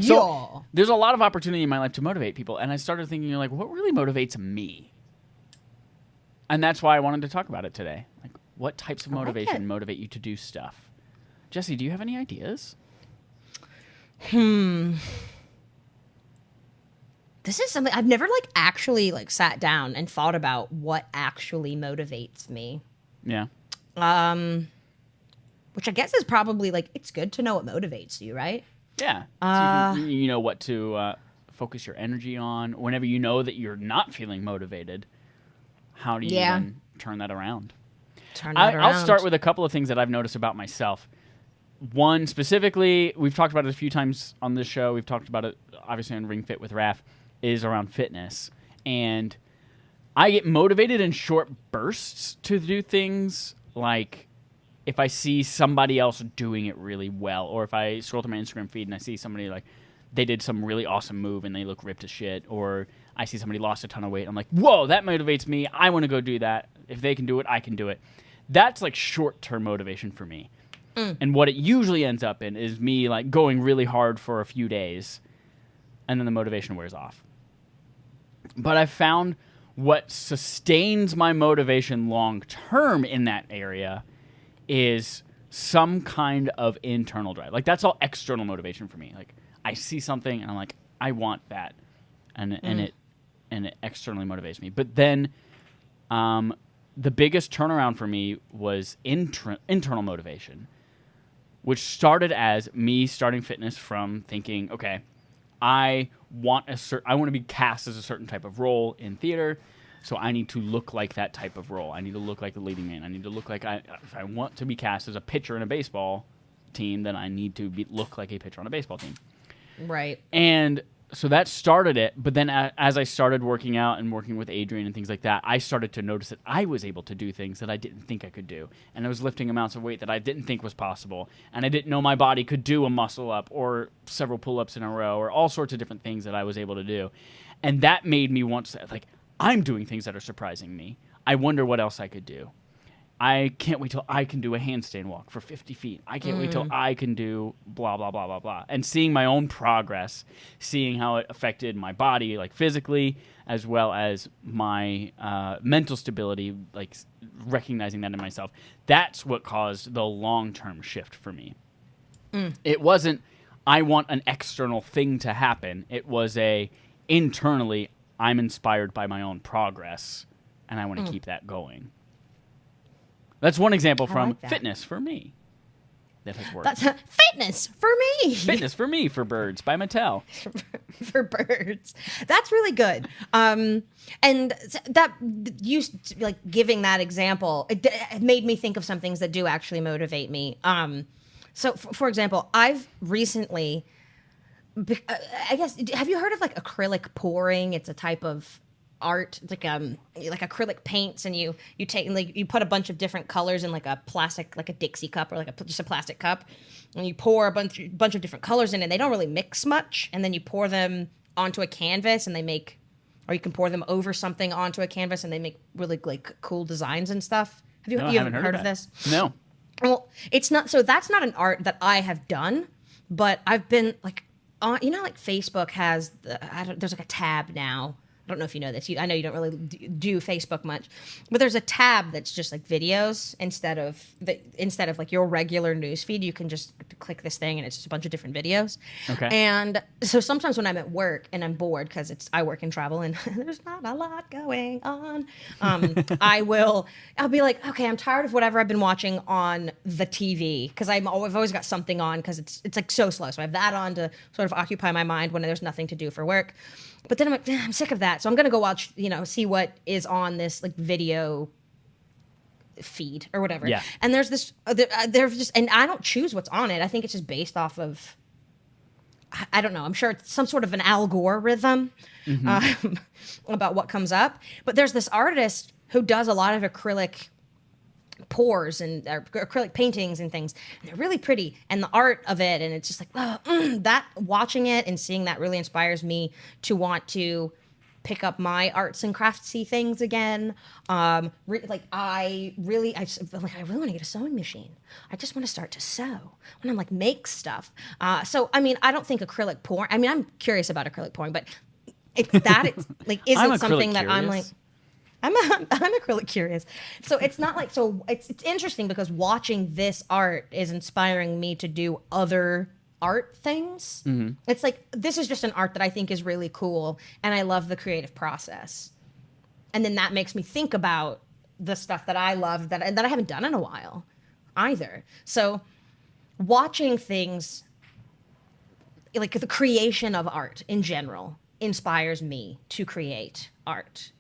So there's a lot of opportunity in my life to motivate people, and I started thinking, what really motivates me? And that's why I wanted to talk about it today. What types of motivation motivate you to do stuff? Jesse, do you have any ideas? This is something I've never actually sat down and thought about what actually motivates me. Yeah. Which I guess is probably it's good to know what motivates you, right? Yeah. So you know what to focus your energy on. Whenever you know that you're not feeling motivated, how do you then turn that around? I'll start with a couple of things that I've noticed about myself. One specifically, we've talked about it a few times on this show. We've talked about it obviously on Ring Fit with Raf, is around fitness. And I get motivated in short bursts to do things like if I see somebody else doing it really well, or if I scroll to my Instagram feed and I see somebody they did some really awesome move and they look ripped as shit, or I see somebody lost a ton of weight. I'm like, whoa, that motivates me. I want to go do that. If they can do it, I can do it. That's short-term motivation for me. And what it usually ends up in is me going really hard for a few days, and then the motivation wears off. But I found what sustains my motivation long-term in that area is some kind of internal drive. That's all external motivation for me. I see something and I'm like, I want that, and and it externally motivates me. But then the biggest turnaround for me was internal motivation, which started as me starting fitness from thinking, okay, I want to be cast as a certain type of role in theater, so I need to look like that type of role. I need to look like the leading man. I need to look like if I want to be cast as a pitcher in a baseball team, then I need to look like a pitcher on a baseball team. Right. And so that started it, but then as I started working out and working with Adrian and things like that, I started to notice that I was able to do things that I didn't think I could do. And I was lifting amounts of weight that I didn't think was possible. And I didn't know my body could do a muscle up or several pull-ups in a row or all sorts of different things that I was able to do. And that made me want to, like, I'm doing things that are surprising me. I wonder what else I could do. I can't wait till I can do a handstand walk for 50 feet. I can't wait till I can do blah, blah, blah, blah, blah. And seeing my own progress, seeing how it affected my body, like physically, as well as my mental stability, like recognizing that in myself. That's what caused the long-term shift for me. It wasn't, I want an external thing to happen. It was internally, I'm inspired by my own progress, and I want to keep that going. That's one example from fitness for me that has worked. That's fitness for me. Fitness for me for birds by Mattel. For birds. That's really good. And that you like giving that example, it made me think of some things that do actually motivate me. So for example, I've recently, I guess, have you heard of like acrylic pouring? It's a type of art. It's like acrylic paints, and you take and like you put a bunch of different colors in like a plastic, like a Dixie cup or like just a plastic cup, and you pour a bunch of different colors in, and they don't really mix much, and then you pour them onto a canvas, and or you can pour them over something onto a canvas, and they make really like cool designs and stuff. You haven't heard of this? No. Well, it's not. So that's not an art that I have done, but I've been like, like Facebook has there's like a tab now. I don't know if you know this. I know you don't really do Facebook much, but there's a tab that's just like videos instead of like your regular newsfeed. You can just click this thing and it's just a bunch of different videos. Okay. And so sometimes when I'm at work and I'm bored because I work and travel and there's not a lot going on, I'll be like, okay, I'm tired of whatever I've been watching on the TV because I've always got something on because it's like so slow. So I have that on to sort of occupy my mind when there's nothing to do for work. But then I'm like, I'm sick of that. So I'm going to go watch, see what is on this like video feed or whatever. Yeah. And there's this, there's just, and I don't choose what's on it. I think it's just based off of, I don't know. I'm sure it's some sort of an algorithm about what comes up. But there's this artist who does a lot of acrylic pours and acrylic paintings and things, and they're really pretty, and the art of it, and it's just like that watching it and seeing that really inspires me to want to pick up my arts and craftsy things again. I really want to get a sewing machine. I just want to start to sew. I want to like make stuff. So I mean, I don't think acrylic pouring. I mean, I'm curious about acrylic pouring, but it's like isn't something that I'm like. I'm acrylic curious. So it's not like, so it's interesting because watching this art is inspiring me to do other art things. Mm-hmm. It's like, this is just an art that I think is really cool and I love the creative process. And then that makes me think about the stuff that I love that I haven't done in a while either. So watching things, like the creation of art in general, inspires me to create art.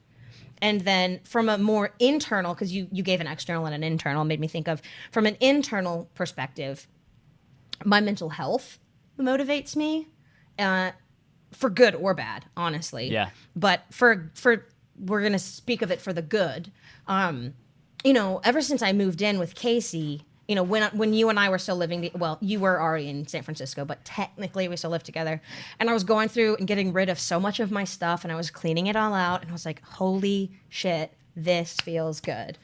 And then from a more internal, because you gave an external and an internal, made me think of, from an internal perspective, my mental health motivates me, for good or bad, honestly. Yeah. But for we're going to speak of it for the good. Ever since I moved in with Casey, when you and I were still living, you were already in San Francisco, but technically we still lived together. And I was going through and getting rid of so much of my stuff, and I was cleaning it all out, and I was like, holy shit, this feels good.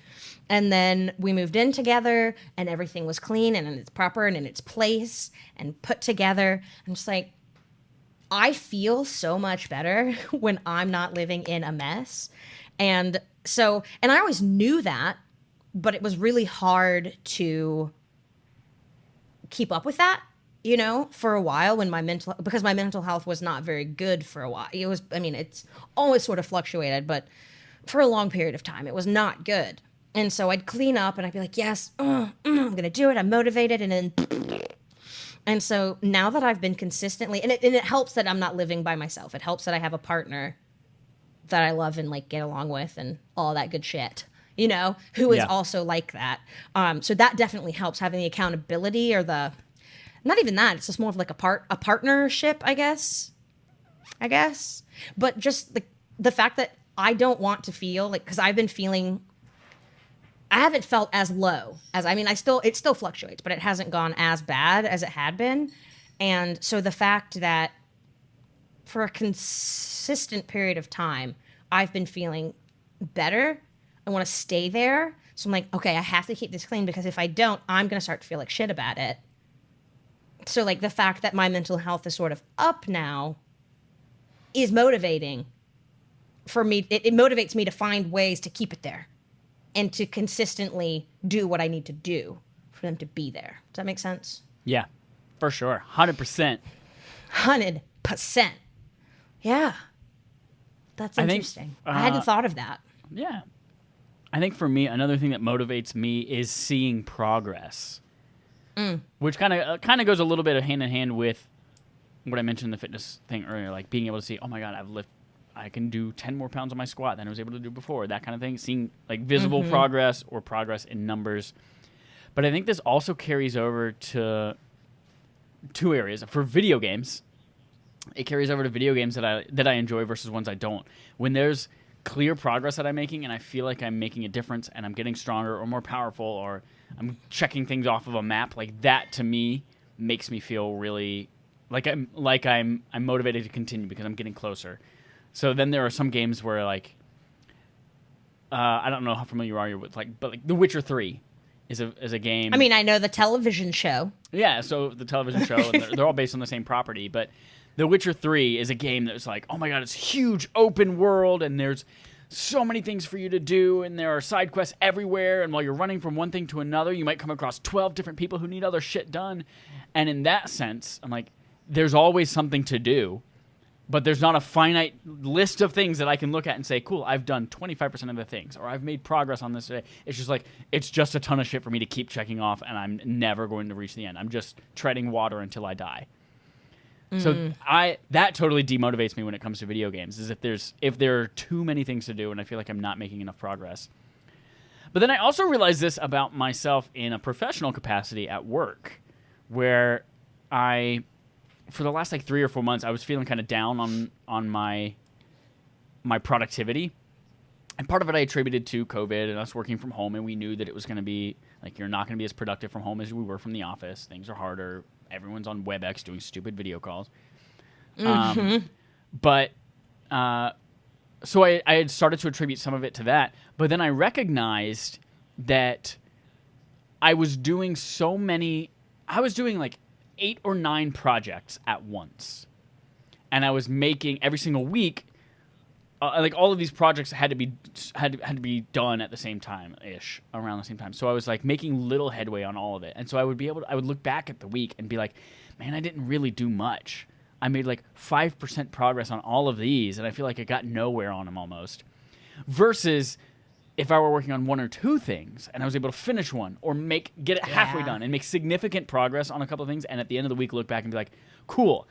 And then we moved in together, and everything was clean and it's proper and in its place and put together. I'm just like, I feel so much better when I'm not living in a mess. And I always knew that, but it was really hard to keep up with that you know, for a while because my mental health was not very good for a while. It was, I mean, it's always sort of fluctuated, but for a long period of time, it was not good. And so I'd clean up and I'd be like, yes, I'm going to do it. I'm motivated. And so now that I've been consistently, and it helps that I'm not living by myself. It helps that I have a partner that I love and like get along with and all that good shit, you know, who is also like that. So that definitely helps, having the accountability or not even that. It's just more of like a partnership, I guess. But just the fact that I don't want to feel like, because I haven't felt as low as, I mean, it still fluctuates, but it hasn't gone as bad as it had been. And so the fact that for a consistent period of time, I've been feeling better. I want to stay there. So I'm like, okay, I have to keep this clean, because if I don't, I'm going to start to feel like shit about it. So like the fact that my mental health is sort of up now is motivating for me. It motivates me to find ways to keep it there and to consistently do what I need to do for them to be there. Does that make sense? Yeah, for sure. 100%. 100%. Yeah. That's interesting. I hadn't thought of that. Yeah. I think for me, another thing that motivates me is seeing progress. Which kind of goes a little bit of hand in hand with what I mentioned in the fitness thing earlier, like being able to see, oh my God, I can do 10 more pounds on my squat than I was able to do before, that kind of thing, seeing like visible progress or progress in numbers. But I think this also carries over to two areas. For video games, it carries over to video games that I enjoy versus ones I don't. When there's clear progress that I'm making and I feel like I'm making a difference and I'm getting stronger or more powerful, or I'm checking things off of a map, like that to me makes me feel really like I'm motivated to continue because I'm getting closer. So then there are some games where like I don't know how familiar you are with but The Witcher 3 is a game. I mean, I know the television show. Yeah, so the television show, and they're all based on the same property, but The Witcher 3 is a game that's like, oh my God, it's huge open world, and there's so many things for you to do, and there are side quests everywhere, and while you're running from one thing to another, you might come across 12 different people who need other shit done. And in that sense, I'm like, there's always something to do, but there's not a finite list of things that I can look at and say, cool, I've done 25% of the things, or I've made progress on this today. It's just like, it's just a ton of shit for me to keep checking off, and I'm never going to reach the end. I'm just treading water until I die. So that totally demotivates me when it comes to video games, is if there are too many things to do and I feel like I'm not making enough progress. But then I also realized this about myself in a professional capacity at work, where for the last like 3 or 4 months, I was feeling kind of down on my productivity. And part of it I attributed to COVID and us working from home, and we knew that it was going to be like, you're not going to be as productive from home as we were from the office. Things are harder. Everyone's on WebEx doing stupid video calls. But so I had started to attribute some of it to that. But then I recognized that I was doing like 8 or 9 projects at once. And I was making every single week, like all of these projects had to be done at the same time ish, around the same time. So I was like making little headway on all of it. And so I would look back at the week and be like, man, I didn't really do much. I made like 5% progress on all of these, and I feel like I got nowhere on them almost. Versus if I were working on 1 or 2 things and I was able to finish one or get it halfway done and make significant progress on a couple of things, and at the end of the week look back and be like, cool,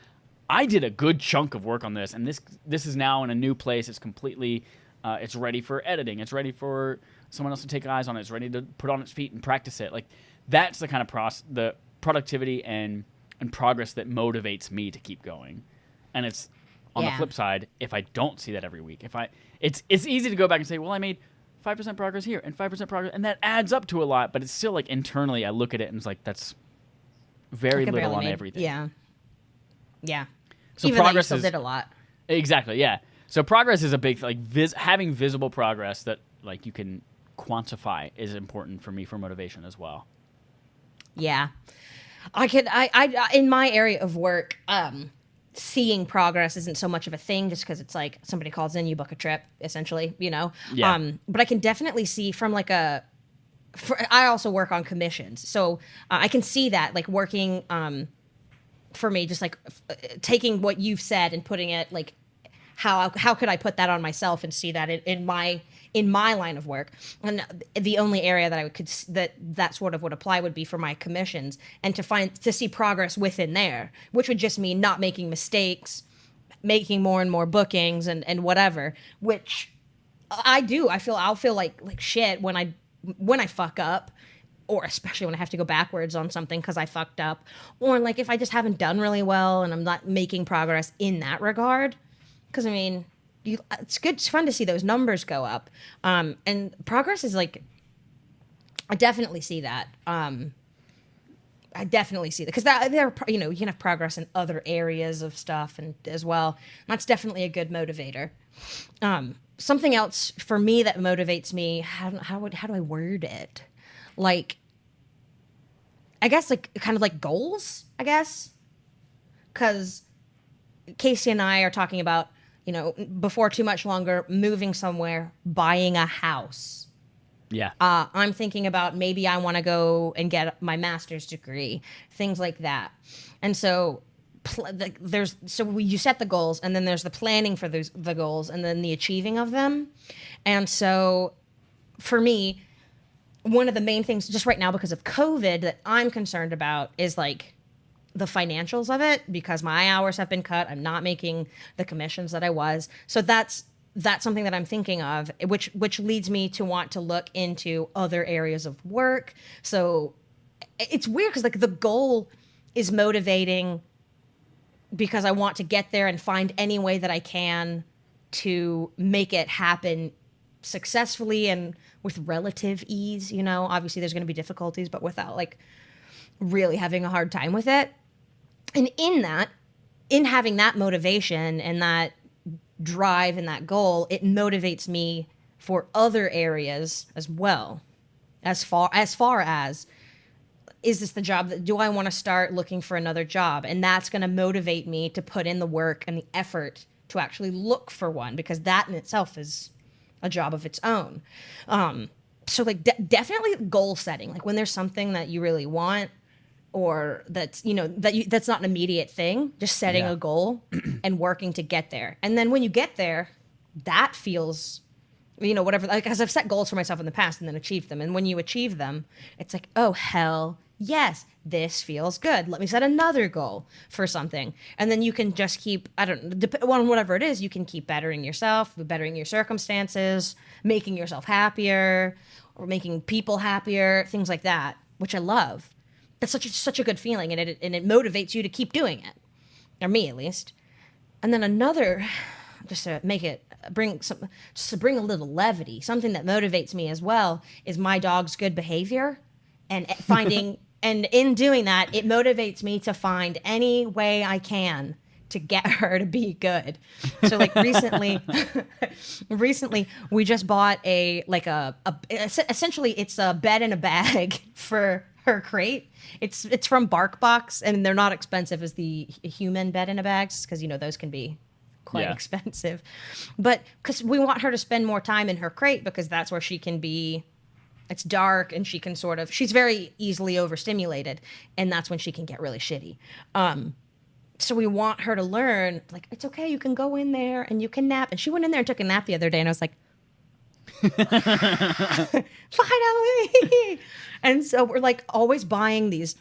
I did a good chunk of work on this, and this is now in a new place. It's completely, it's ready for editing. It's ready for someone else to take eyes on it. It's ready to put on its feet and practice it. Like, that's the kind of the productivity and progress that motivates me to keep going. And it's on the flip side, if I don't see that every week, it's easy to go back and say, well, I made 5% progress here and 5% progress, and that adds up to a lot. But it's still like internally, I look at it and it's like, that's very little on everything. Yeah. So even progress though you still did a lot. Exactly, yeah. So progress is a big, like, having visible progress that, like, you can quantify is important for me for motivation as well. Yeah. I in my area of work, seeing progress isn't so much of a thing, just because it's like somebody calls in, you book a trip, essentially, you know? Yeah. But I can definitely see from like I also work on commissions. So I can see that, like, working for me, just like taking what you've said and putting it like, how could I put that on myself and see that in my line of work? And the only area that I could that sort of would apply would be for my commissions, and to see progress within there, which would just mean not making mistakes, making more and more bookings and whatever, which I do. I'll feel like shit when I fuck up, or especially when I have to go backwards on something because I fucked up, or like if I just haven't done really well and I'm not making progress in that regard. Because, I mean, it's good. It's fun to see those numbers go up. And progress is like, I definitely see that. Because you can have progress in other areas of stuff and as well. That's definitely a good motivator. Something else for me that motivates me, how do I word it? Like, I guess like kind of like goals, I guess. Because Casey and I are talking about, before too much longer, moving somewhere, buying a house. Yeah. I'm thinking about maybe I want to go and get my master's degree, things like that. And so you set the goals, and then there's the planning for the goals, and then the achieving of them. And so for me, one of the main things just right now because of COVID that I'm concerned about is like the financials of it, because my hours have been cut. I'm not making the commissions that I was. So that's something that I'm thinking of, which leads me to want to look into other areas of work. So it's weird because like the goal is motivating because I want to get there and find any way that I can to make it happen successfully and with relative ease. Obviously there's going to be difficulties, but without like really having a hard time with it. And in having that motivation and that drive and that goal, it motivates me for other areas as well. As far as, is this the job do I want to start looking for another job? And that's going to motivate me to put in the work and the effort to actually look for one, because that in itself is a job of its own. So like definitely goal setting, like when there's something that you really want, or that's that's not an immediate thing, just setting a goal and working to get there. And then when you get there, that feels whatever, like, because I've set goals for myself in the past and then achieved them, and when you achieve them, it's like, oh hell yes, this feels good, let me set another goal for something. And then you can just keep, on whatever it is, you can keep bettering yourself, bettering your circumstances, making yourself happier or making people happier, things like that, which I love. That's such a good feeling, and it motivates you to keep doing it, or me at least. And then another, just to bring a little levity, something that motivates me as well is my dog's good behavior, and finding, and in doing that, it motivates me to find any way I can to get her to be good. So like recently we just bought essentially it's a bed in a bag for her crate. It's from BarkBox, and they're not expensive as the human bed in a bags, because those can be quite expensive. But because we want her to spend more time in her crate, because that's where she can be. It's dark, and she can she's very easily overstimulated, and that's when she can get really shitty. So we want her to learn, like, it's okay, you can go in there and you can nap. And she went in there and took a nap the other day, and I was like, finally. And so we're like always buying these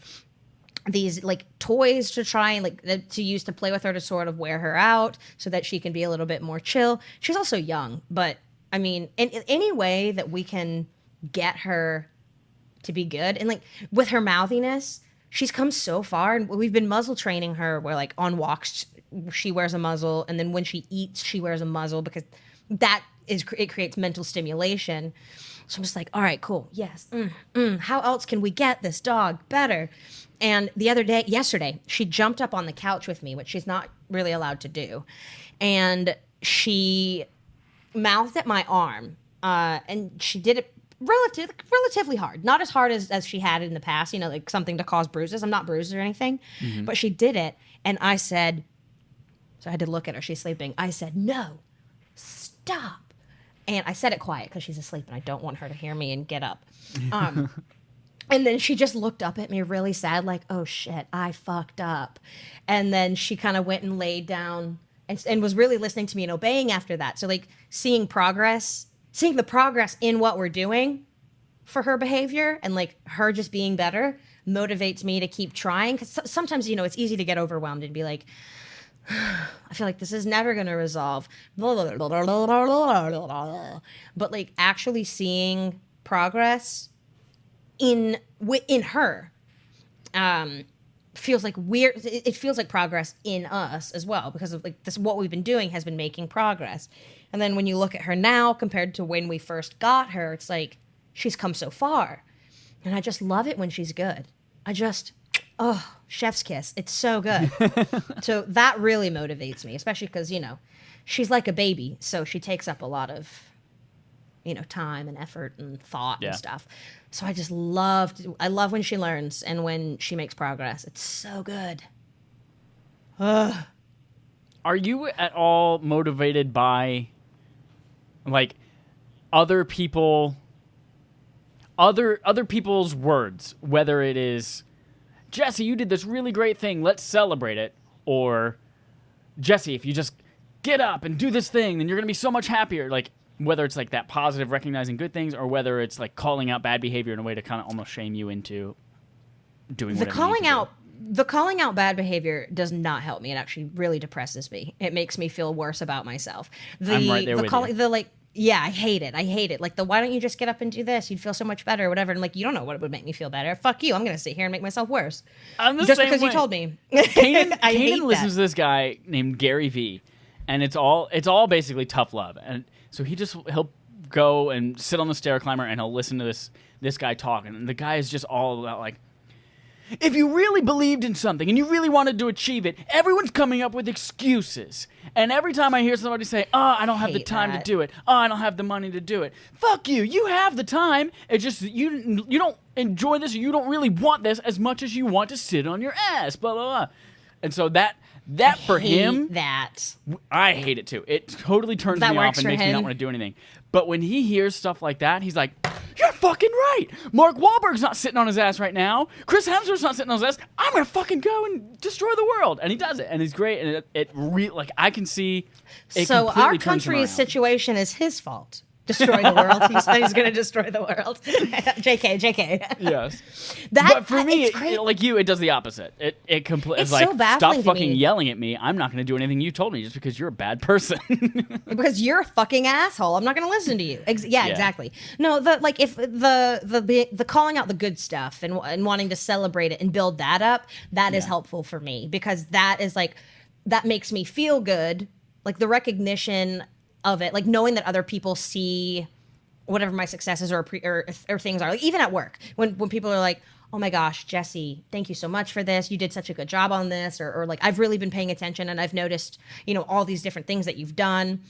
like toys to try and like to use to play with her, to sort of wear her out so that she can be a little bit more chill. She's also young, but I mean, in any way that we can get her to be good. And like with her mouthiness, she's come so far, and we've been muzzle training her where like on walks she wears a muzzle, and then when she eats she wears a muzzle, because it creates mental stimulation. So I'm just like, all right, cool. Yes. How else can we get this dog better? And yesterday, she jumped up on the couch with me, which she's not really allowed to do. And she mouthed at my arm. And she did it relatively hard. Not as hard as she had in the past, like something to cause bruises. I'm not bruised or anything. Mm-hmm. But she did it. And I said, so I had to look at her. She's sleeping. I said, no, stop. And I said it quiet because she's asleep and I don't want her to hear me and get up. And then she just looked up at me really sad, like, oh shit, I fucked up. And then she kind of went and laid down and was really listening to me and obeying after that. So like seeing the progress in what we're doing for her behavior and like her just being better motivates me to keep trying. Because sometimes, it's easy to get overwhelmed and be like, I feel like this is never going to resolve. But like actually seeing progress in her feels like it feels like progress in us as well, because of like this, what we've been doing has been making progress. And then when you look at her now compared to when we first got her, it's like she's come so far. And I just love it when she's good. Chef's kiss. It's so good. So that really motivates me, especially because, she's like a baby. So she takes up a lot of, time and effort and thought and stuff. So I love when she learns and when she makes progress. It's so good. Are you at all motivated by like other people's words, whether it is, Jesse, you did this really great thing, let's celebrate it, or Jesse, if you just get up and do this thing, then you're going to be so much happier, like whether it's like that positive recognizing good things or whether it's like calling out bad behavior in a way to kind of almost shame you into doing whatever the calling out bad behavior does not help me. It actually really depresses me. It makes me feel worse about myself. I'm right there with you. Yeah, I hate it. Like why don't you just get up and do this? You'd feel so much better or whatever. And like, you don't know what would make me feel better. Fuck you. I'm going to sit here and make myself worse. Just because you told me. Kanan listens to this guy named Gary V, and it's all basically tough love. And so he'll go and sit on the stair climber and he'll listen to this guy talk. And the guy is just all about like, if you really believed in something and you really wanted to achieve it, everyone's coming up with excuses. And every time I hear somebody say, I don't have the time to do it. I don't have the money to do it. Fuck you. You have the time. It's just you don't enjoy this, or you don't really want this as much as you want to sit on your ass, blah, blah, blah. And so that for him, I hate it too. It totally turns me off and makes me not want to do anything. But when he hears stuff like that, he's like, you're fucking right. Mark Wahlberg's not sitting on his ass right now. Chris Hemsworth's not sitting on his ass. I'm going to fucking go and destroy the world. And he does it. And he's great. And it really, I can see it. So our country's situation is his fault. Destroy the world. He's going to destroy the world. JK. Yes. But for me, like you, it does the opposite. It completely. It's like, so stop fucking yelling at me. I'm not going to do anything you told me just because you're a bad person. Because you're a fucking asshole. I'm not going to listen to you. Yeah, exactly. No, if the calling out the good stuff and wanting to celebrate it and build that up, that is helpful for me, because that is like, that makes me feel good. Like the recognition of it, like knowing that other people see whatever my successes or things are, like even at work, when people are like, oh my gosh, Jesse, thank you so much for this, you did such a good job on this, or like I've really been paying attention and I've noticed all these different things that you've done.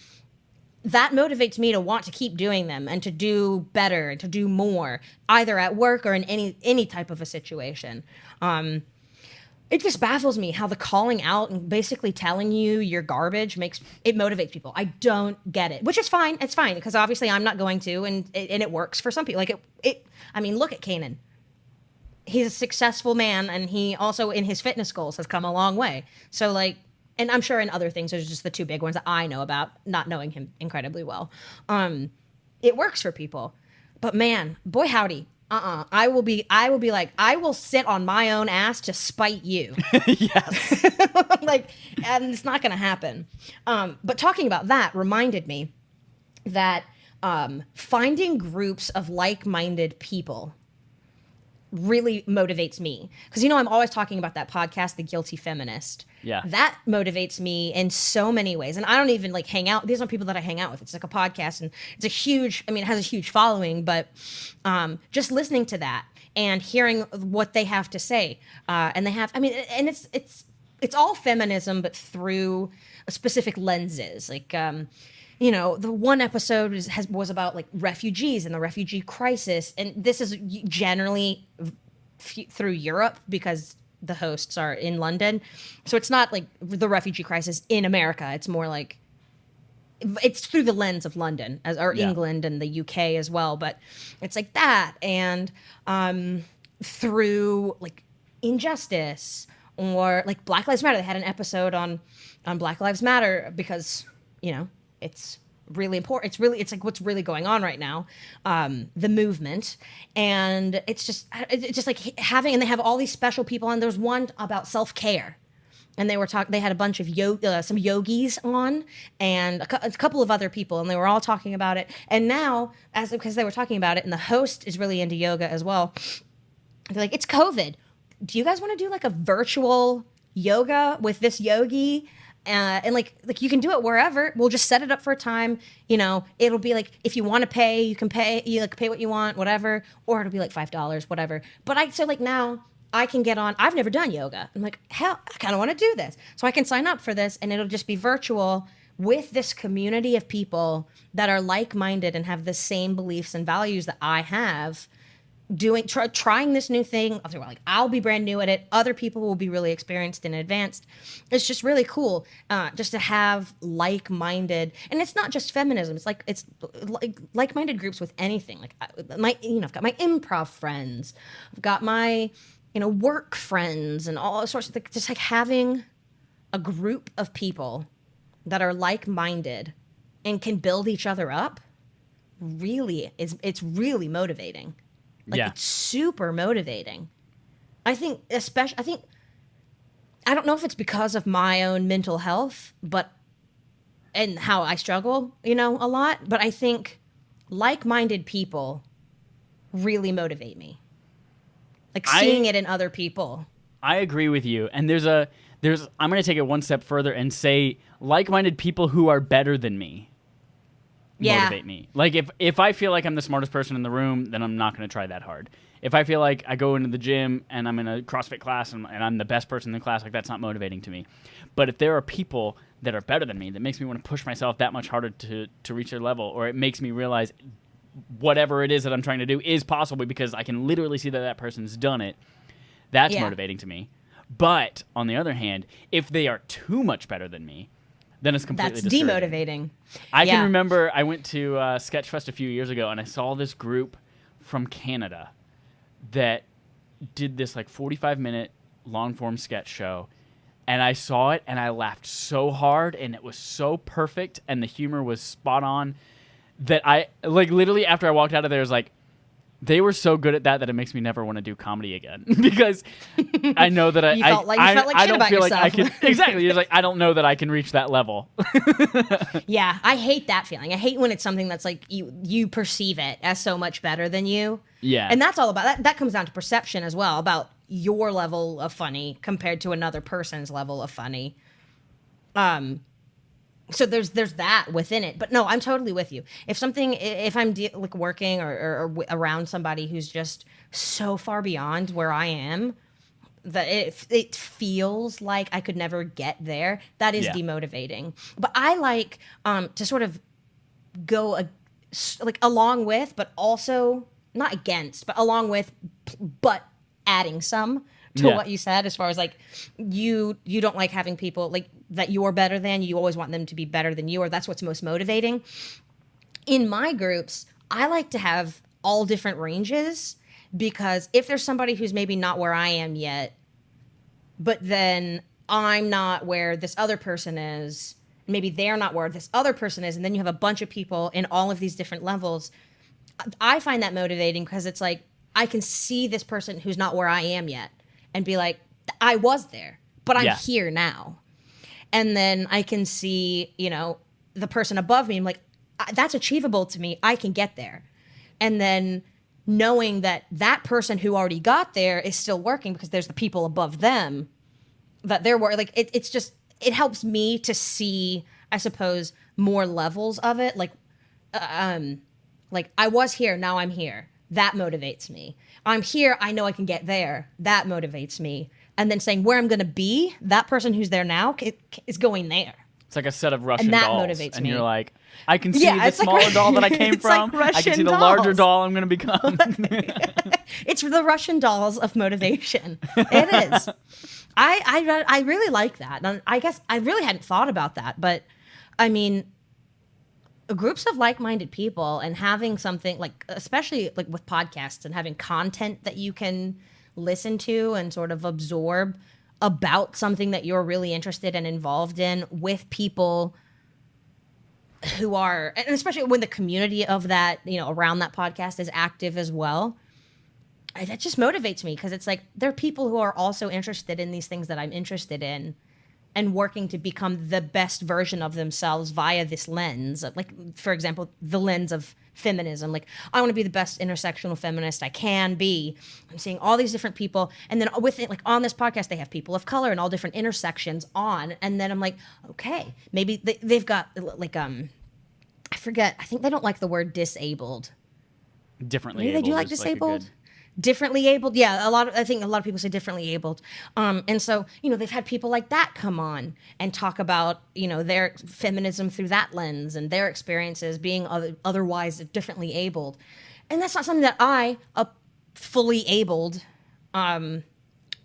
That motivates me to want to keep doing them and to do better and to do more, either at work or in any type of a situation. It just baffles me how the calling out and basically telling you you're garbage motivates people. I don't get it, which is fine. It's fine, because obviously I'm not going to, and it works for some people. Like I mean, look at Kanan. He's a successful man, and he also in his fitness goals has come a long way. So like, and I'm sure in other things, there's just the two big ones that I know about, not knowing him incredibly well. It works for people, but man, boy howdy. I will be like, I will sit on my own ass to spite you. Yes. And it's not going to happen. But talking about that reminded me that finding groups of like-minded people really motivates me. Because, I'm always talking about that podcast, The Guilty Feminist. Yeah. That motivates me in so many ways. And I don't even hang out. These aren't people that I hang out with. It's like a podcast, and it's it has a huge following, but just listening to that and hearing what they have to say. And they have, and it's all feminism, but through specific lenses. Like, the one episode was about like refugees and the refugee crisis. And this is generally through Europe, because the hosts are in London. So it's not like the refugee crisis in America. It's more like it's through the lens of London England and the UK as well. But it's like that. And through like injustice or like Black Lives Matter. They had an episode on Black Lives Matter because, you know, it's really important. It's like what's really going on right now, the movement. And it's just like having, and they have all these special people. And there's one about self-care. And they had a bunch of some yogis on and a couple of other people, and they were all talking about it. And now, because they were talking about it, and the host is really into yoga as well, they're like, it's COVID. Do you guys want to do like a virtual yoga with this yogi? And like you can do it wherever. We'll just set it up for a time. You know, it'll be like, if you want to pay, you can pay. You like pay what you want, whatever. Or it'll be like $5, whatever. But so like now, I can get on. I've never done yoga. I'm like, hell, I kind of want to do this. So I can sign up for this, and it'll just be virtual with this community of people that are like-minded and have the same beliefs and values that I have. Trying this new thing. I'll be brand new at it. Other people will be really experienced and advanced. It's just really cool, just to have like-minded, and it's not just feminism. It's like-minded groups with anything. Like I've got my improv friends. I've got my work friends and all sorts of things. Just like having a group of people that are like-minded and can build each other up it's really motivating. It's super motivating. I think I don't know if it's because of my own mental health, and how I struggle, a lot, but I think like-minded people really motivate me. Like seeing it in other people. I agree with you. And I'm going to take it one step further and say like-minded people who are better than me motivate me. Like if I feel like I'm the smartest person in the room, then I'm not going to try that hard. If I feel like I go into the gym and I'm in a CrossFit class and I'm the best person in the class, like that's not motivating to me. But if there are people that are better than me, that makes me want to push myself that much harder to reach their level, or it makes me realize whatever it is that I'm trying to do is possible because I can literally see that person's done it. That's motivating to me. But on the other hand, if they are too much better than me, then it's completely demotivating. I can remember I went to Sketchfest a few years ago, and I saw this group from Canada that did this like 45-minute long-form sketch show. And I saw it, and I laughed so hard, and it was so perfect, and the humor was spot on. That I, like, literally after I walked out of there, I was like, they were so good at that it makes me never want to do comedy again. Because I know that you felt like I shit don't about feel yourself. like I can. Exactly. You're like, I don't know that I can reach that level. Yeah, I hate that feeling. I hate when it's something that's like you perceive it as so much better than you. Yeah. And that's all about, that comes down to perception as well, about your level of funny compared to another person's level of funny. So there's that within it, but no, I'm totally with you. If I'm like working or around somebody who's just so far beyond where I am that it feels like I could never get there, that is demotivating. But I like to sort of go like along with, but also not against, but along with, but adding some to what you said, as far as like you don't like having people like that you're better than, you always want them to be better than you, or that's what's most motivating. In my groups, I like to have all different ranges, because if there's somebody who's maybe not where I am yet, but then I'm not where this other person is, maybe they're not where this other person is, and then you have a bunch of people in all of these different levels, I find that motivating, because it's like I can see this person who's not where I am yet and be like, I was there, but I'm here now. And then I can see, the person above me. I'm like, that's achievable to me. I can get there. And then knowing that person who already got there is still working, because there's the people above them that they're like, it's just, it helps me to see, I suppose, more levels of it. Like I was here, now I'm here. That motivates me. I'm here, I know I can get there. That motivates me. And then saying where I'm going to be, that person who's there now is going there. It's like a set of Russian dolls. And that motivates me. And you're like, I can see the smaller doll that I came from. Like I can see the larger doll I'm going to become. It's the Russian dolls of motivation. It is. I really like that. And I guess I really hadn't thought about that. But, I mean, groups of like-minded people and having something like, especially like with podcasts and having content that you can listen to and sort of absorb about something that you're really interested and involved in with people who are, and especially when the community of that, around that podcast is active as well. That just motivates me because it's like there are people who are also interested in these things that I'm interested in and working to become the best version of themselves via this lens. Like, for example, the lens of feminism. Like, I want to be the best intersectional feminist I can be. I'm seeing all these different people. And then with it, like on this podcast, they have people of color and all different intersections on. And then I'm like, okay, maybe they've got like, I forget. I think they don't like the word disabled. Differently Maybe abled. They do like disabled. Differently abled, yeah. I think a lot of people say differently abled, and so they've had people like that come on and talk about their feminism through that lens and their experiences being otherwise differently abled, and that's not something that I, a fully abled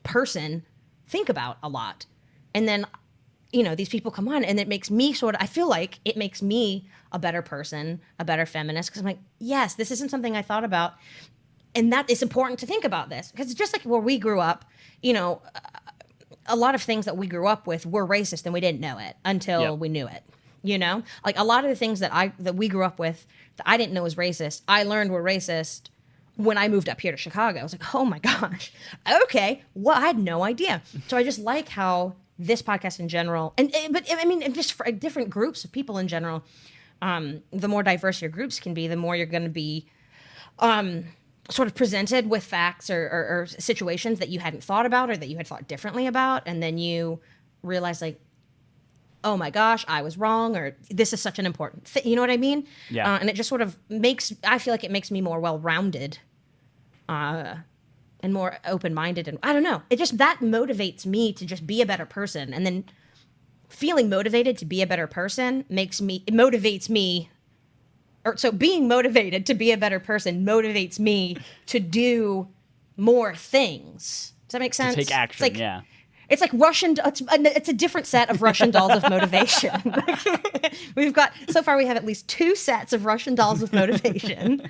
person, think about a lot. And then these people come on, and it makes me I feel like it makes me a better person, a better feminist, because I'm like, yes, this isn't something I thought about. And that it's important to think about this because it's just like where we grew up, a lot of things that we grew up with were racist and we didn't know it until we knew it, like a lot of the things that we grew up with that I didn't know was racist. I learned were racist when I moved up here to Chicago. I was like, oh my gosh. Okay. Well, I had no idea. So I just like how this podcast in general, but I mean, just for different groups of people in general, the more diverse your groups can be, the more you're going to be, sort of presented with facts or situations that you hadn't thought about or that you had thought differently about. And then you realize like, oh my gosh, I was wrong, or this is such an important thing. You know what I mean? Yeah. And it just sort of I feel like it makes me more well-rounded and more open-minded. And I don't know. That motivates me to just be a better person. And then feeling motivated to be a better person motivates me. So being motivated to be a better person motivates me to do more things. Does that make sense? To take action, yeah. It's like it's a different set of Russian dolls of motivation. So far we have at least 2 sets of Russian dolls of motivation.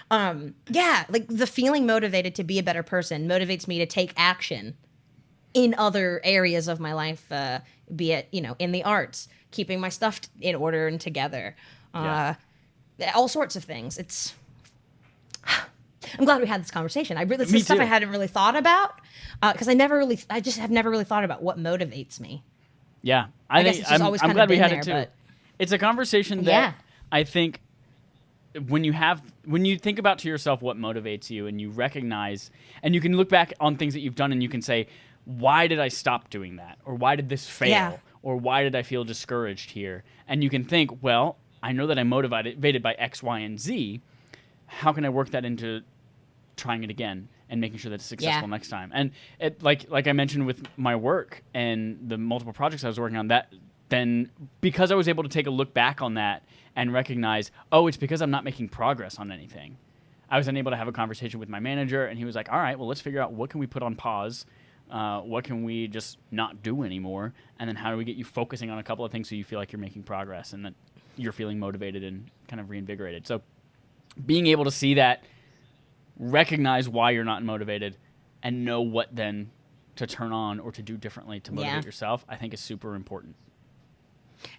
Like the feeling motivated to be a better person motivates me to take action in other areas of my life, be it, in the arts, keeping my stuff in order and together. All sorts of things. I'm glad we had this conversation. This is stuff I hadn't really thought about because I just have never really thought about what motivates me. Yeah, I guess it's just always I'm kind glad of we been had there, it too. It's a conversation that I think when you think about to yourself what motivates you, and you recognize, and you can look back on things that you've done, and you can say, why did I stop doing that, or why did this fail, or why did I feel discouraged here, and you can think, well, I know that I'm motivated by X, Y, and Z. How can I work that into trying it again and making sure that it's successful next time? And like I mentioned with my work and the multiple projects I was working on, that then because I was able to take a look back on that and recognize, oh, it's because I'm not making progress on anything. I was then able to have a conversation with my manager, and he was like, all right, well, let's figure out what can we put on pause. What can we just not do anymore? And then how do we get you focusing on a couple of things so you feel like you're making progress and that you're feeling motivated and kind of reinvigorated. So being able to see that, recognize why you're not motivated, and know what then to turn on or to do differently to motivate yourself, I think is super important.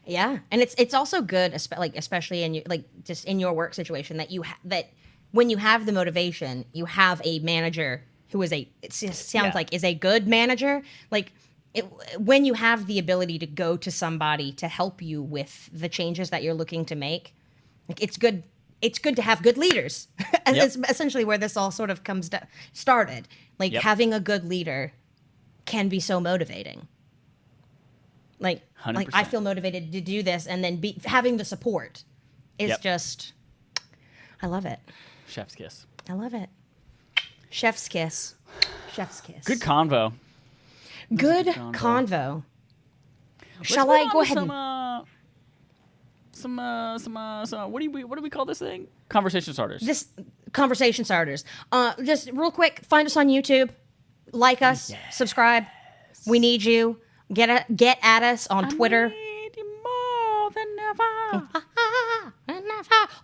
Yeah, and it's also good, especially in just in your work situation, that that when you have the motivation, you have a manager who is is a good manager. When you have the ability to go to somebody to help you with the changes that you're looking to make, it's good. It's good to have good leaders. And it's essentially where this all sort of started. Having a good leader can be so motivating. 100%. I feel motivated to do this, and then having the support is just, I love it. Chef's kiss. I love it. Chef's kiss. Chef's kiss. Good convo. Good convo. Shall I go ahead what do we call this thing? Conversation starters. Conversation starters. Just real quick, find us on YouTube, like us, subscribe. We need you. Get at us on Twitter. I need you more than ever.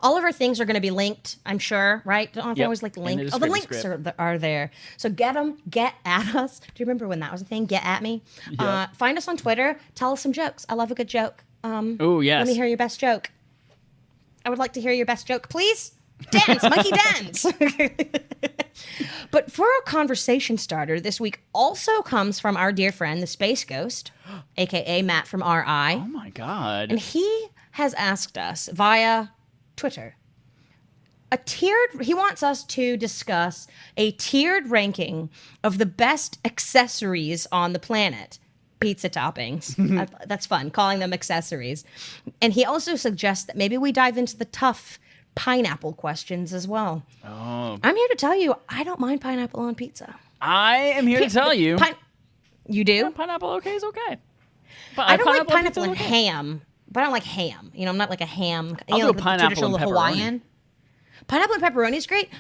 All of our things are going to be linked, I'm sure, right? Don't they Yep. always like In linked? the The description links are there. So get them, get at us. Do you remember when that was a thing? Get at me. Yep. Find us on Twitter. Tell us some jokes. I love a good joke. Oh, yes. Let me hear your best joke. I would like to hear your best joke, please. Dance, monkey dance. But for our conversation starter, this week also comes from our dear friend, the Space Ghost, a.k.a. Matt from RI. Oh, my God. And he has asked us via Twitter, he wants us to discuss a tiered ranking of the best accessories on the planet. Pizza toppings. That's fun, calling them accessories. And he also suggests that maybe we dive into the tough pineapple questions as well. Oh. I'm here to tell you, I don't mind pineapple on pizza. I am here to tell you. You do? Yeah, pineapple okay is okay. I don't like pineapple on and ham, but I don't like ham. You know, I'm not like a ham. I'll you do know, a pineapple and pepperoni. Hawaiian. Pineapple and pepperoni is great.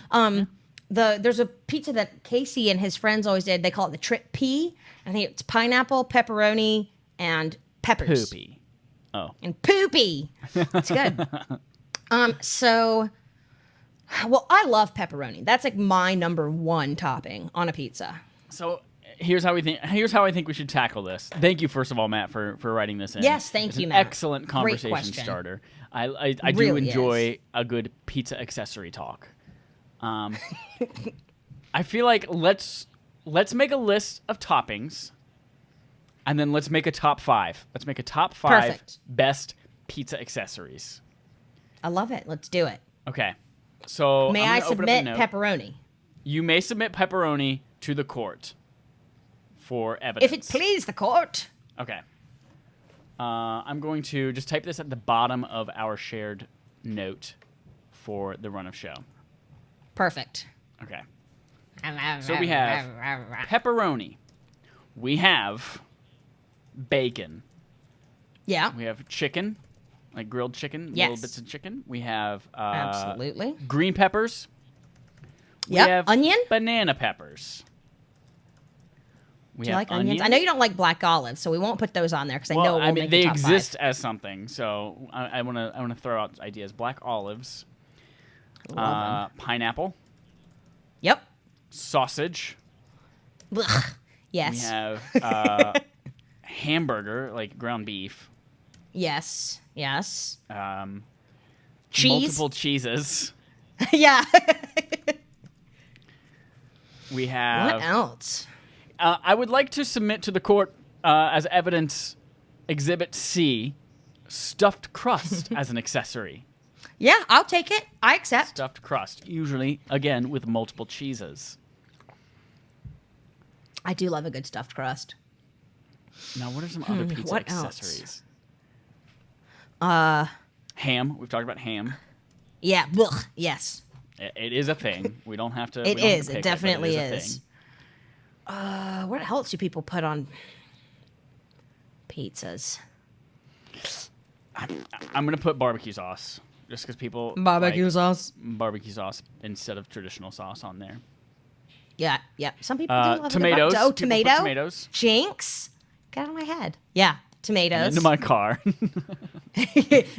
There's a pizza that Casey and his friends always did. They call it the Trip P. I think it's pineapple, pepperoni, and peppers. Poopy. Oh. And poopy. It's good. Well, I love pepperoni. That's like my number one topping on a pizza. So here's how I think we should tackle this. Thank you, first of all, Matt, for writing this in. Yes, thank it's you, an Matt. Excellent Great conversation question. starter. I do Really enjoy a good pizza accessory talk. I feel like let's make a list of toppings, and then let's make a top 5. Let's make a top 5 Perfect. best pizza accessories. I love it. Let's do it. Okay. So May I'm I gonna open up a submit note. pepperoni? You may submit pepperoni to the court for evidence. If it please the court. Okay. I'm going to just type this at the bottom of our shared note for the run of show. Perfect. Okay. So we have pepperoni. We have bacon. Yeah. We have chicken, like grilled chicken, Yes. little bits of chicken. We have Absolutely. green peppers. We Yep. have Onion. banana peppers. We Do you have like onions? I know you don't like black olives, so we won't put those on there because I know it won't make they the top exist 5. as something, so I want to throw out ideas. Black olives, Love 'em. pineapple, Yep. sausage. Ugh. We Yes. have hamburger, like ground beef. Yes. Yes. Multiple Cheese. cheeses. Yeah. We have. What else? I would like to submit to the court as evidence Exhibit C, stuffed crust as an accessory. Yeah, I'll take it. I accept. Stuffed crust, usually, again, with multiple cheeses. I do love a good stuffed crust. Now, what are some other pizza what else? accessories? Ham. We've talked about ham. Yeah. Ugh. Yes. It is a thing. We don't have to. It we don't have is. to It pick definitely but it is. a thing. What else do people put on pizzas? I'm gonna put barbecue sauce, just because people sauce. like barbecue sauce instead of traditional sauce on there. Yeah. Yeah. Some people do love Tomatoes. It. Oh, People put tomato. tomatoes. Jinx. Got out of my head. Yeah. Tomatoes. Into my car.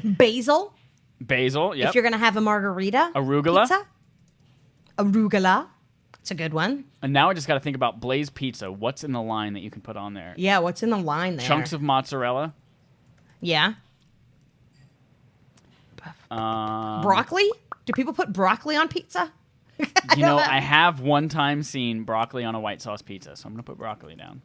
Basil. Basil. Yep. If you're gonna have a margarita. Arugula. Pizza. Arugula. It's a good one. And now I just got to think about Blaze Pizza. What's in the line that you can put on there? Yeah. What's in the line there? Chunks of mozzarella. Yeah. Broccoli. Do people put broccoli on pizza? You know, I have one time seen broccoli on a white sauce pizza, so I'm going to put broccoli down.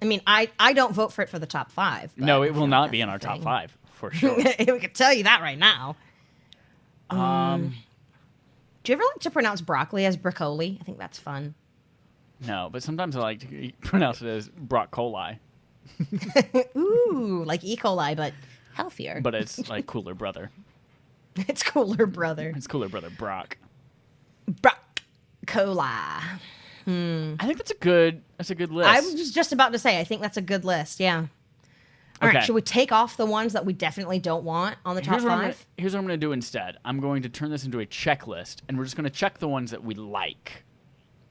I mean, I don't vote for it for the top 5. but, No, it will you know, not be in our that's the top thing. 5, for sure. We can tell you that right now. Do you ever like to pronounce broccoli as broccoli? I think that's fun. No, but sometimes I like to pronounce it as broccoli. Ooh, like E. coli, but healthier. But it's like cooler brother. It's cooler, brother. It's cooler brother Brock. Broccoli. I think that's a good list. I was just about to say, I think that's a good list. Yeah. All right. Okay. Should we take off the ones that we definitely don't want on the top 5? Here's what I'm going to do instead. I'm going to turn this into a checklist, and we're just going to check the ones that we like,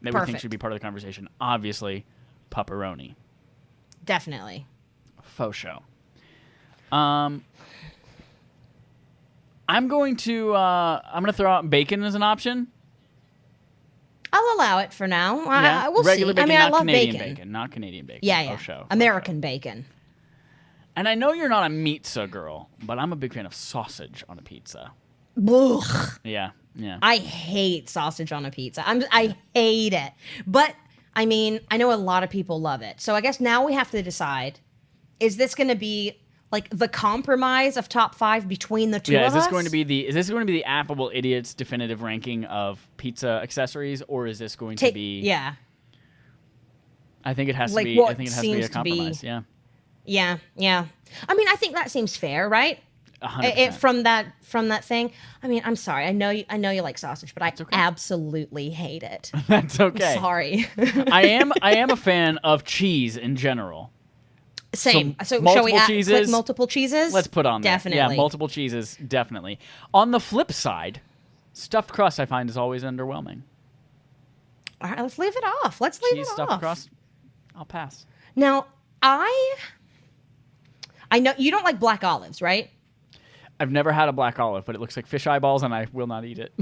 that we think Perfect. should be part of the conversation. Obviously, pepperoni. Definitely. Faux show. I'm I'm going to throw out bacon as an option. I'll allow it for now. Yeah. We'll Regular see. bacon, I mean, I not love Canadian bacon. Not Canadian bacon. Yeah. American bacon. And I know you're not a pizza girl, but I'm a big fan of sausage on a pizza. Ugh. Yeah. I hate sausage on a pizza. I hate it. But, I mean, I know a lot of people love it. So I guess now we have to decide, is this going to be like the compromise of top 5 between the two of us? Is this going to be the Affable Idiots definitive ranking of pizza accessories, or is this going to be... Yeah. I think it has like to be. what I think it has to be a seems to be- compromise. Yeah. Yeah. I mean, I think that seems fair, right? 100%. From that thing. I mean, I'm sorry. I know you like sausage, but I absolutely hate it. That's okay. Sorry. I am a fan of cheese in general. Same. So multiple shall we cheeses? click multiple cheeses? Let's put on there. Definitely. Yeah, multiple cheeses, definitely. On the flip side, stuffed crust I find is always underwhelming. All right, let's leave it off. Let's leave Cheese it stuffed off. crust, I'll pass. Now, I know you don't like black olives, right? I've never had a black olive, but it looks like fish eyeballs, and I will not eat it.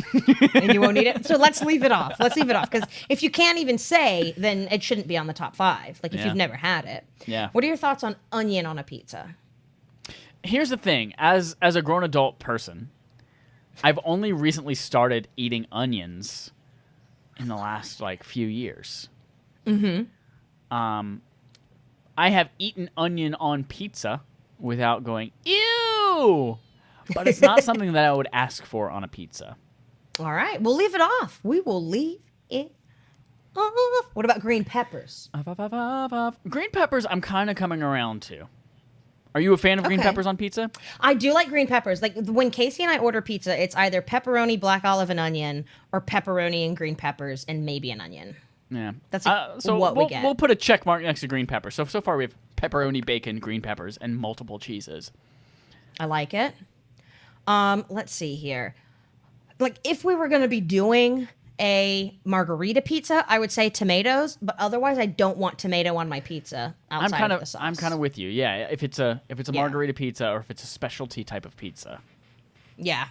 And you won't eat it? So let's leave it off. Because if you can't even say, then it shouldn't be on the top 5. Like, if you've never had it. Yeah. What are your thoughts on onion on a pizza? Here's the thing. As a grown adult person, I've only recently started eating onions in the last, few years. Mm-hmm. I have eaten onion on pizza without going, ew! But it's not something that I would ask for on a pizza. All right. We'll leave it off. We will leave it off. What about green peppers? Green peppers, I'm kind of coming around to. Are you a fan of green peppers on pizza? I do like green peppers. Like, when Casey and I order pizza, it's either pepperoni, black olive, and onion, or pepperoni and green peppers and maybe an onion. Yeah. That's we get. We'll put a check mark next to green peppers. So far we have pepperoni, bacon, green peppers, and multiple cheeses. I like it. Let's see here. Like, if we were going to be doing a margarita pizza, I would say tomatoes, but otherwise I don't want tomato on my pizza outside of the sauce. I'm kind of with you. Yeah, if it's a margarita pizza, or if it's a specialty type of pizza. Yeah.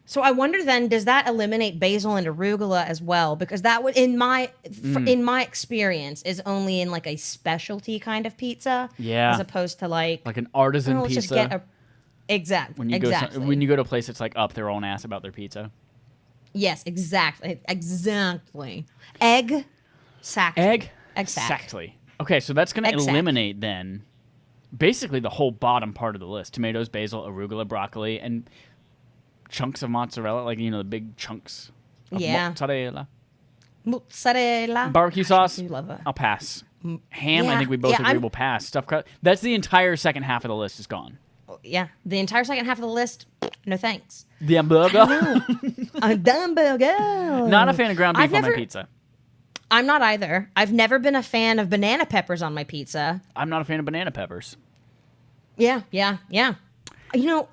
So I wonder then, does that eliminate basil and arugula as well? Because that would, in my experience, is only in like a specialty kind of pizza. Yeah. As opposed to like an artisan let's pizza. Just get exactly. When you go to a place that's like up their own ass about their pizza. Yes, exactly. Egg. Exactly. Okay, so that's going to eliminate then basically the whole bottom part of the list: tomatoes, basil, arugula, broccoli, and chunks of mozzarella, the big chunks of mozzarella. Barbecue sauce, I'll pass. Ham, I think we both agree will pass. Stuffed crust, that's the entire second half of the list is gone. Yeah, the entire second half of the list, no thanks. The hamburger? A hamburger. Not a fan of ground beef on my pizza. I'm not either. I've never been a fan of banana peppers on my pizza. I'm not a fan of banana peppers. Yeah.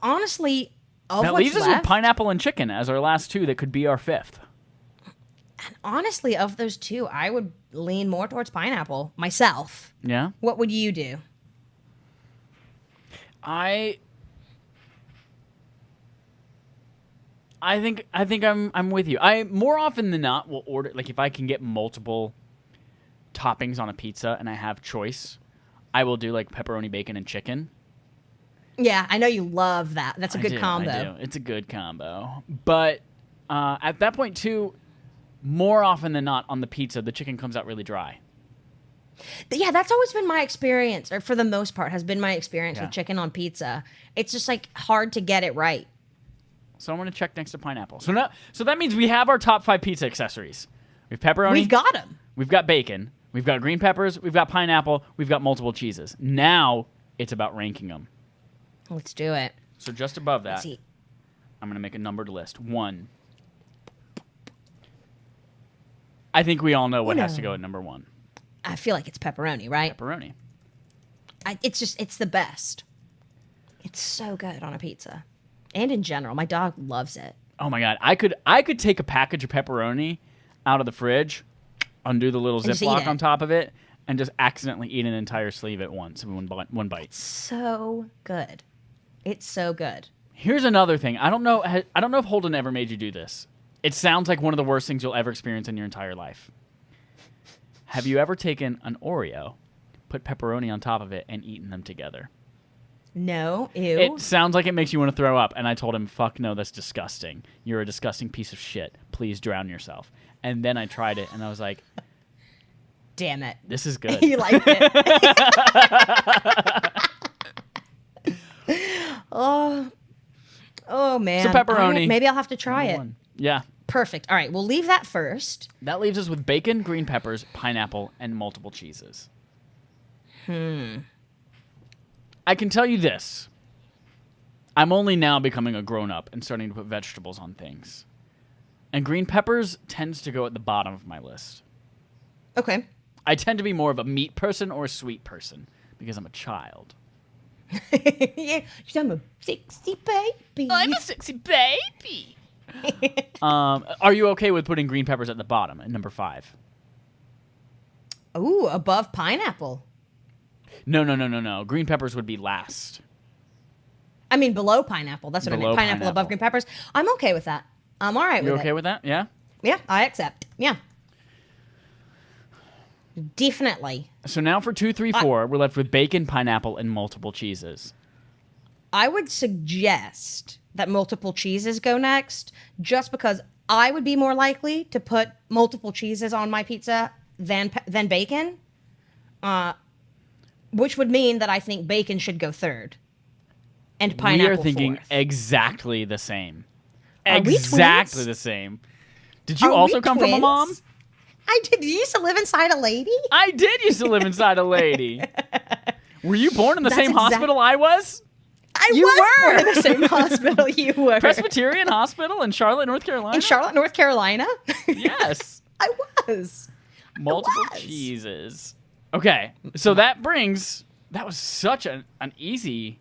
Honestly... That leaves us with pineapple and chicken as our last two that could be our 5th. And honestly, of those two, I would lean more towards pineapple myself. Yeah? What would you do? I think I'm with you. I more often than not will order, if I can get multiple toppings on a pizza and I have choice, I will do pepperoni, bacon, and chicken. Yeah, I know you love that. That's a good combo. I do. It's a good combo. But at that point, too, more often than not on the pizza, the chicken comes out really dry. Yeah, that's always been my experience, or for the most part, has been my experience with chicken on pizza. It's just hard to get it right. So I'm going to check next to pineapple. So that means we have our top 5 pizza accessories. We have pepperoni. We've got them. We've got bacon. We've got green peppers. We've got pineapple. We've got multiple cheeses. Now it's about ranking them. Let's do it. So just above that, Let's see. I'm going to make a numbered list. 1. I think we all know what has to go at number 1. I feel like it's pepperoni, right? Pepperoni. It's the best. It's so good on a pizza. And in general, my dog loves it. Oh my God. I could take a package of pepperoni out of the fridge, undo the little Ziploc on top of it, and just accidentally eat an entire sleeve at once in one bite. So good. It's so good. Here's another thing. I don't know if Holden ever made you do this. It sounds like one of the worst things you'll ever experience in your entire life. Have you ever taken an Oreo, put pepperoni on top of it, and eaten them together? No. Ew. It sounds like it makes you want to throw up. And I told him, fuck no, that's disgusting. You're a disgusting piece of shit. Please drown yourself. And then I tried it, and I was like, damn it. This is good. You liked it. Oh, man. So pepperoni. Maybe I'll have to try it. Yeah. Perfect. All right, we'll leave that first. That leaves us with bacon, green peppers, pineapple, and multiple cheeses. I can tell you this. I'm only now becoming a grown-up and starting to put vegetables on things. And green peppers tends to go at the bottom of my list. Okay. I tend to be more of a meat person or a sweet person because I'm a child. Yeah, I'm a sexy baby. I'm a sexy baby. Are you okay with putting green peppers at the bottom at number 5? Ooh, above pineapple. No. Green peppers would be last. I mean, below pineapple. That's what I meant. Pineapple above green peppers. I'm okay with that. I'm all right with it. You okay with that? Yeah? Yeah, I accept. Yeah. Definitely. So now for 2, 3, 4, we're left with bacon, pineapple, and multiple cheeses. I would suggest that multiple cheeses go next, just because I would be more likely to put multiple cheeses on my pizza than bacon, which would mean that I think bacon should go third, and pineapple We are thinking fourth. Exactly the same. Are we Exactly twins? the same. Did you Are also we come from a twins? mom? I did. You used to live inside a lady? I did used to live inside a lady. Were you born in the That's same hospital I was? You was born in the same hospital you were. Presbyterian Hospital in Charlotte, North Carolina? In Charlotte, North Carolina? Yes. I was. Multiple cheeses. Okay, so that was such an easy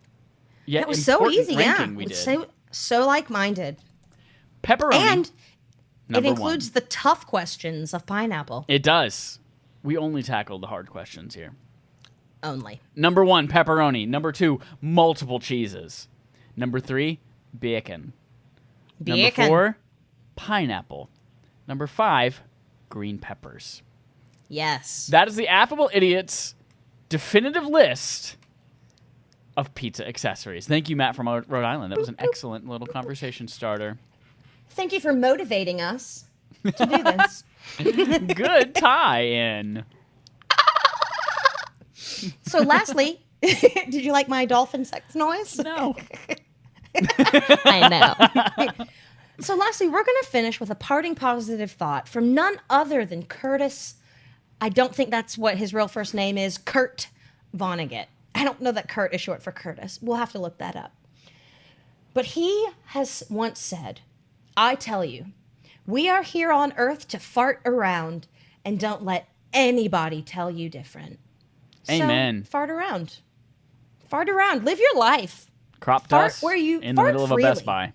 yet That was so important easy, yeah. ranking we did. So like-minded. Pepperoni. And it number includes 1. the tough questions of pineapple. It does. We only tackled the hard questions here. Only. Number 1, pepperoni. Number 2, multiple cheeses. Number 3, bacon. Number 4, pineapple. Number 5, green peppers. Yes. That is the Affable Idiots definitive list of pizza accessories. Thank you, Matt from Rhode Island. That was an excellent little conversation starter. Thank you for motivating us to do this. Good tie-in. So lastly, did you like my dolphin sex noise? No. I know. So lastly, we're going to finish with a parting positive thought from none other than Curtis. I don't think that's what his real first name is. Kurt Vonnegut. I don't know that Kurt is short for Curtis. We'll have to look that up. But he has once said, I tell you, we are here on earth to fart around, and don't let anybody tell you different. Amen. So, fart around. Fart around. Live your life. Crop Fart dust where you in the fart middle freely. of a Best Buy.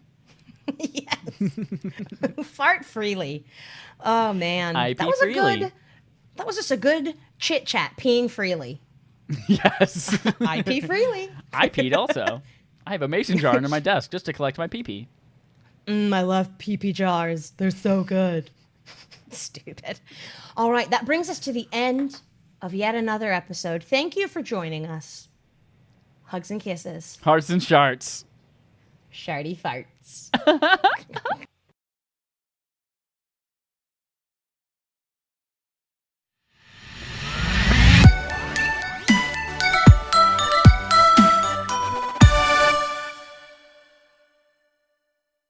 Yes. Fart freely. Oh, man. I pee that was freely. That was just a good chit-chat, peeing freely. Yes. I pee freely. I peed also. I have a mason jar under my desk just to collect my pee-pee. I love pee-pee jars. They're so good. Stupid. All right, that brings us to the end of yet another episode. Thank you for joining us. Hugs and kisses. Hearts and sharts. Sharty farts.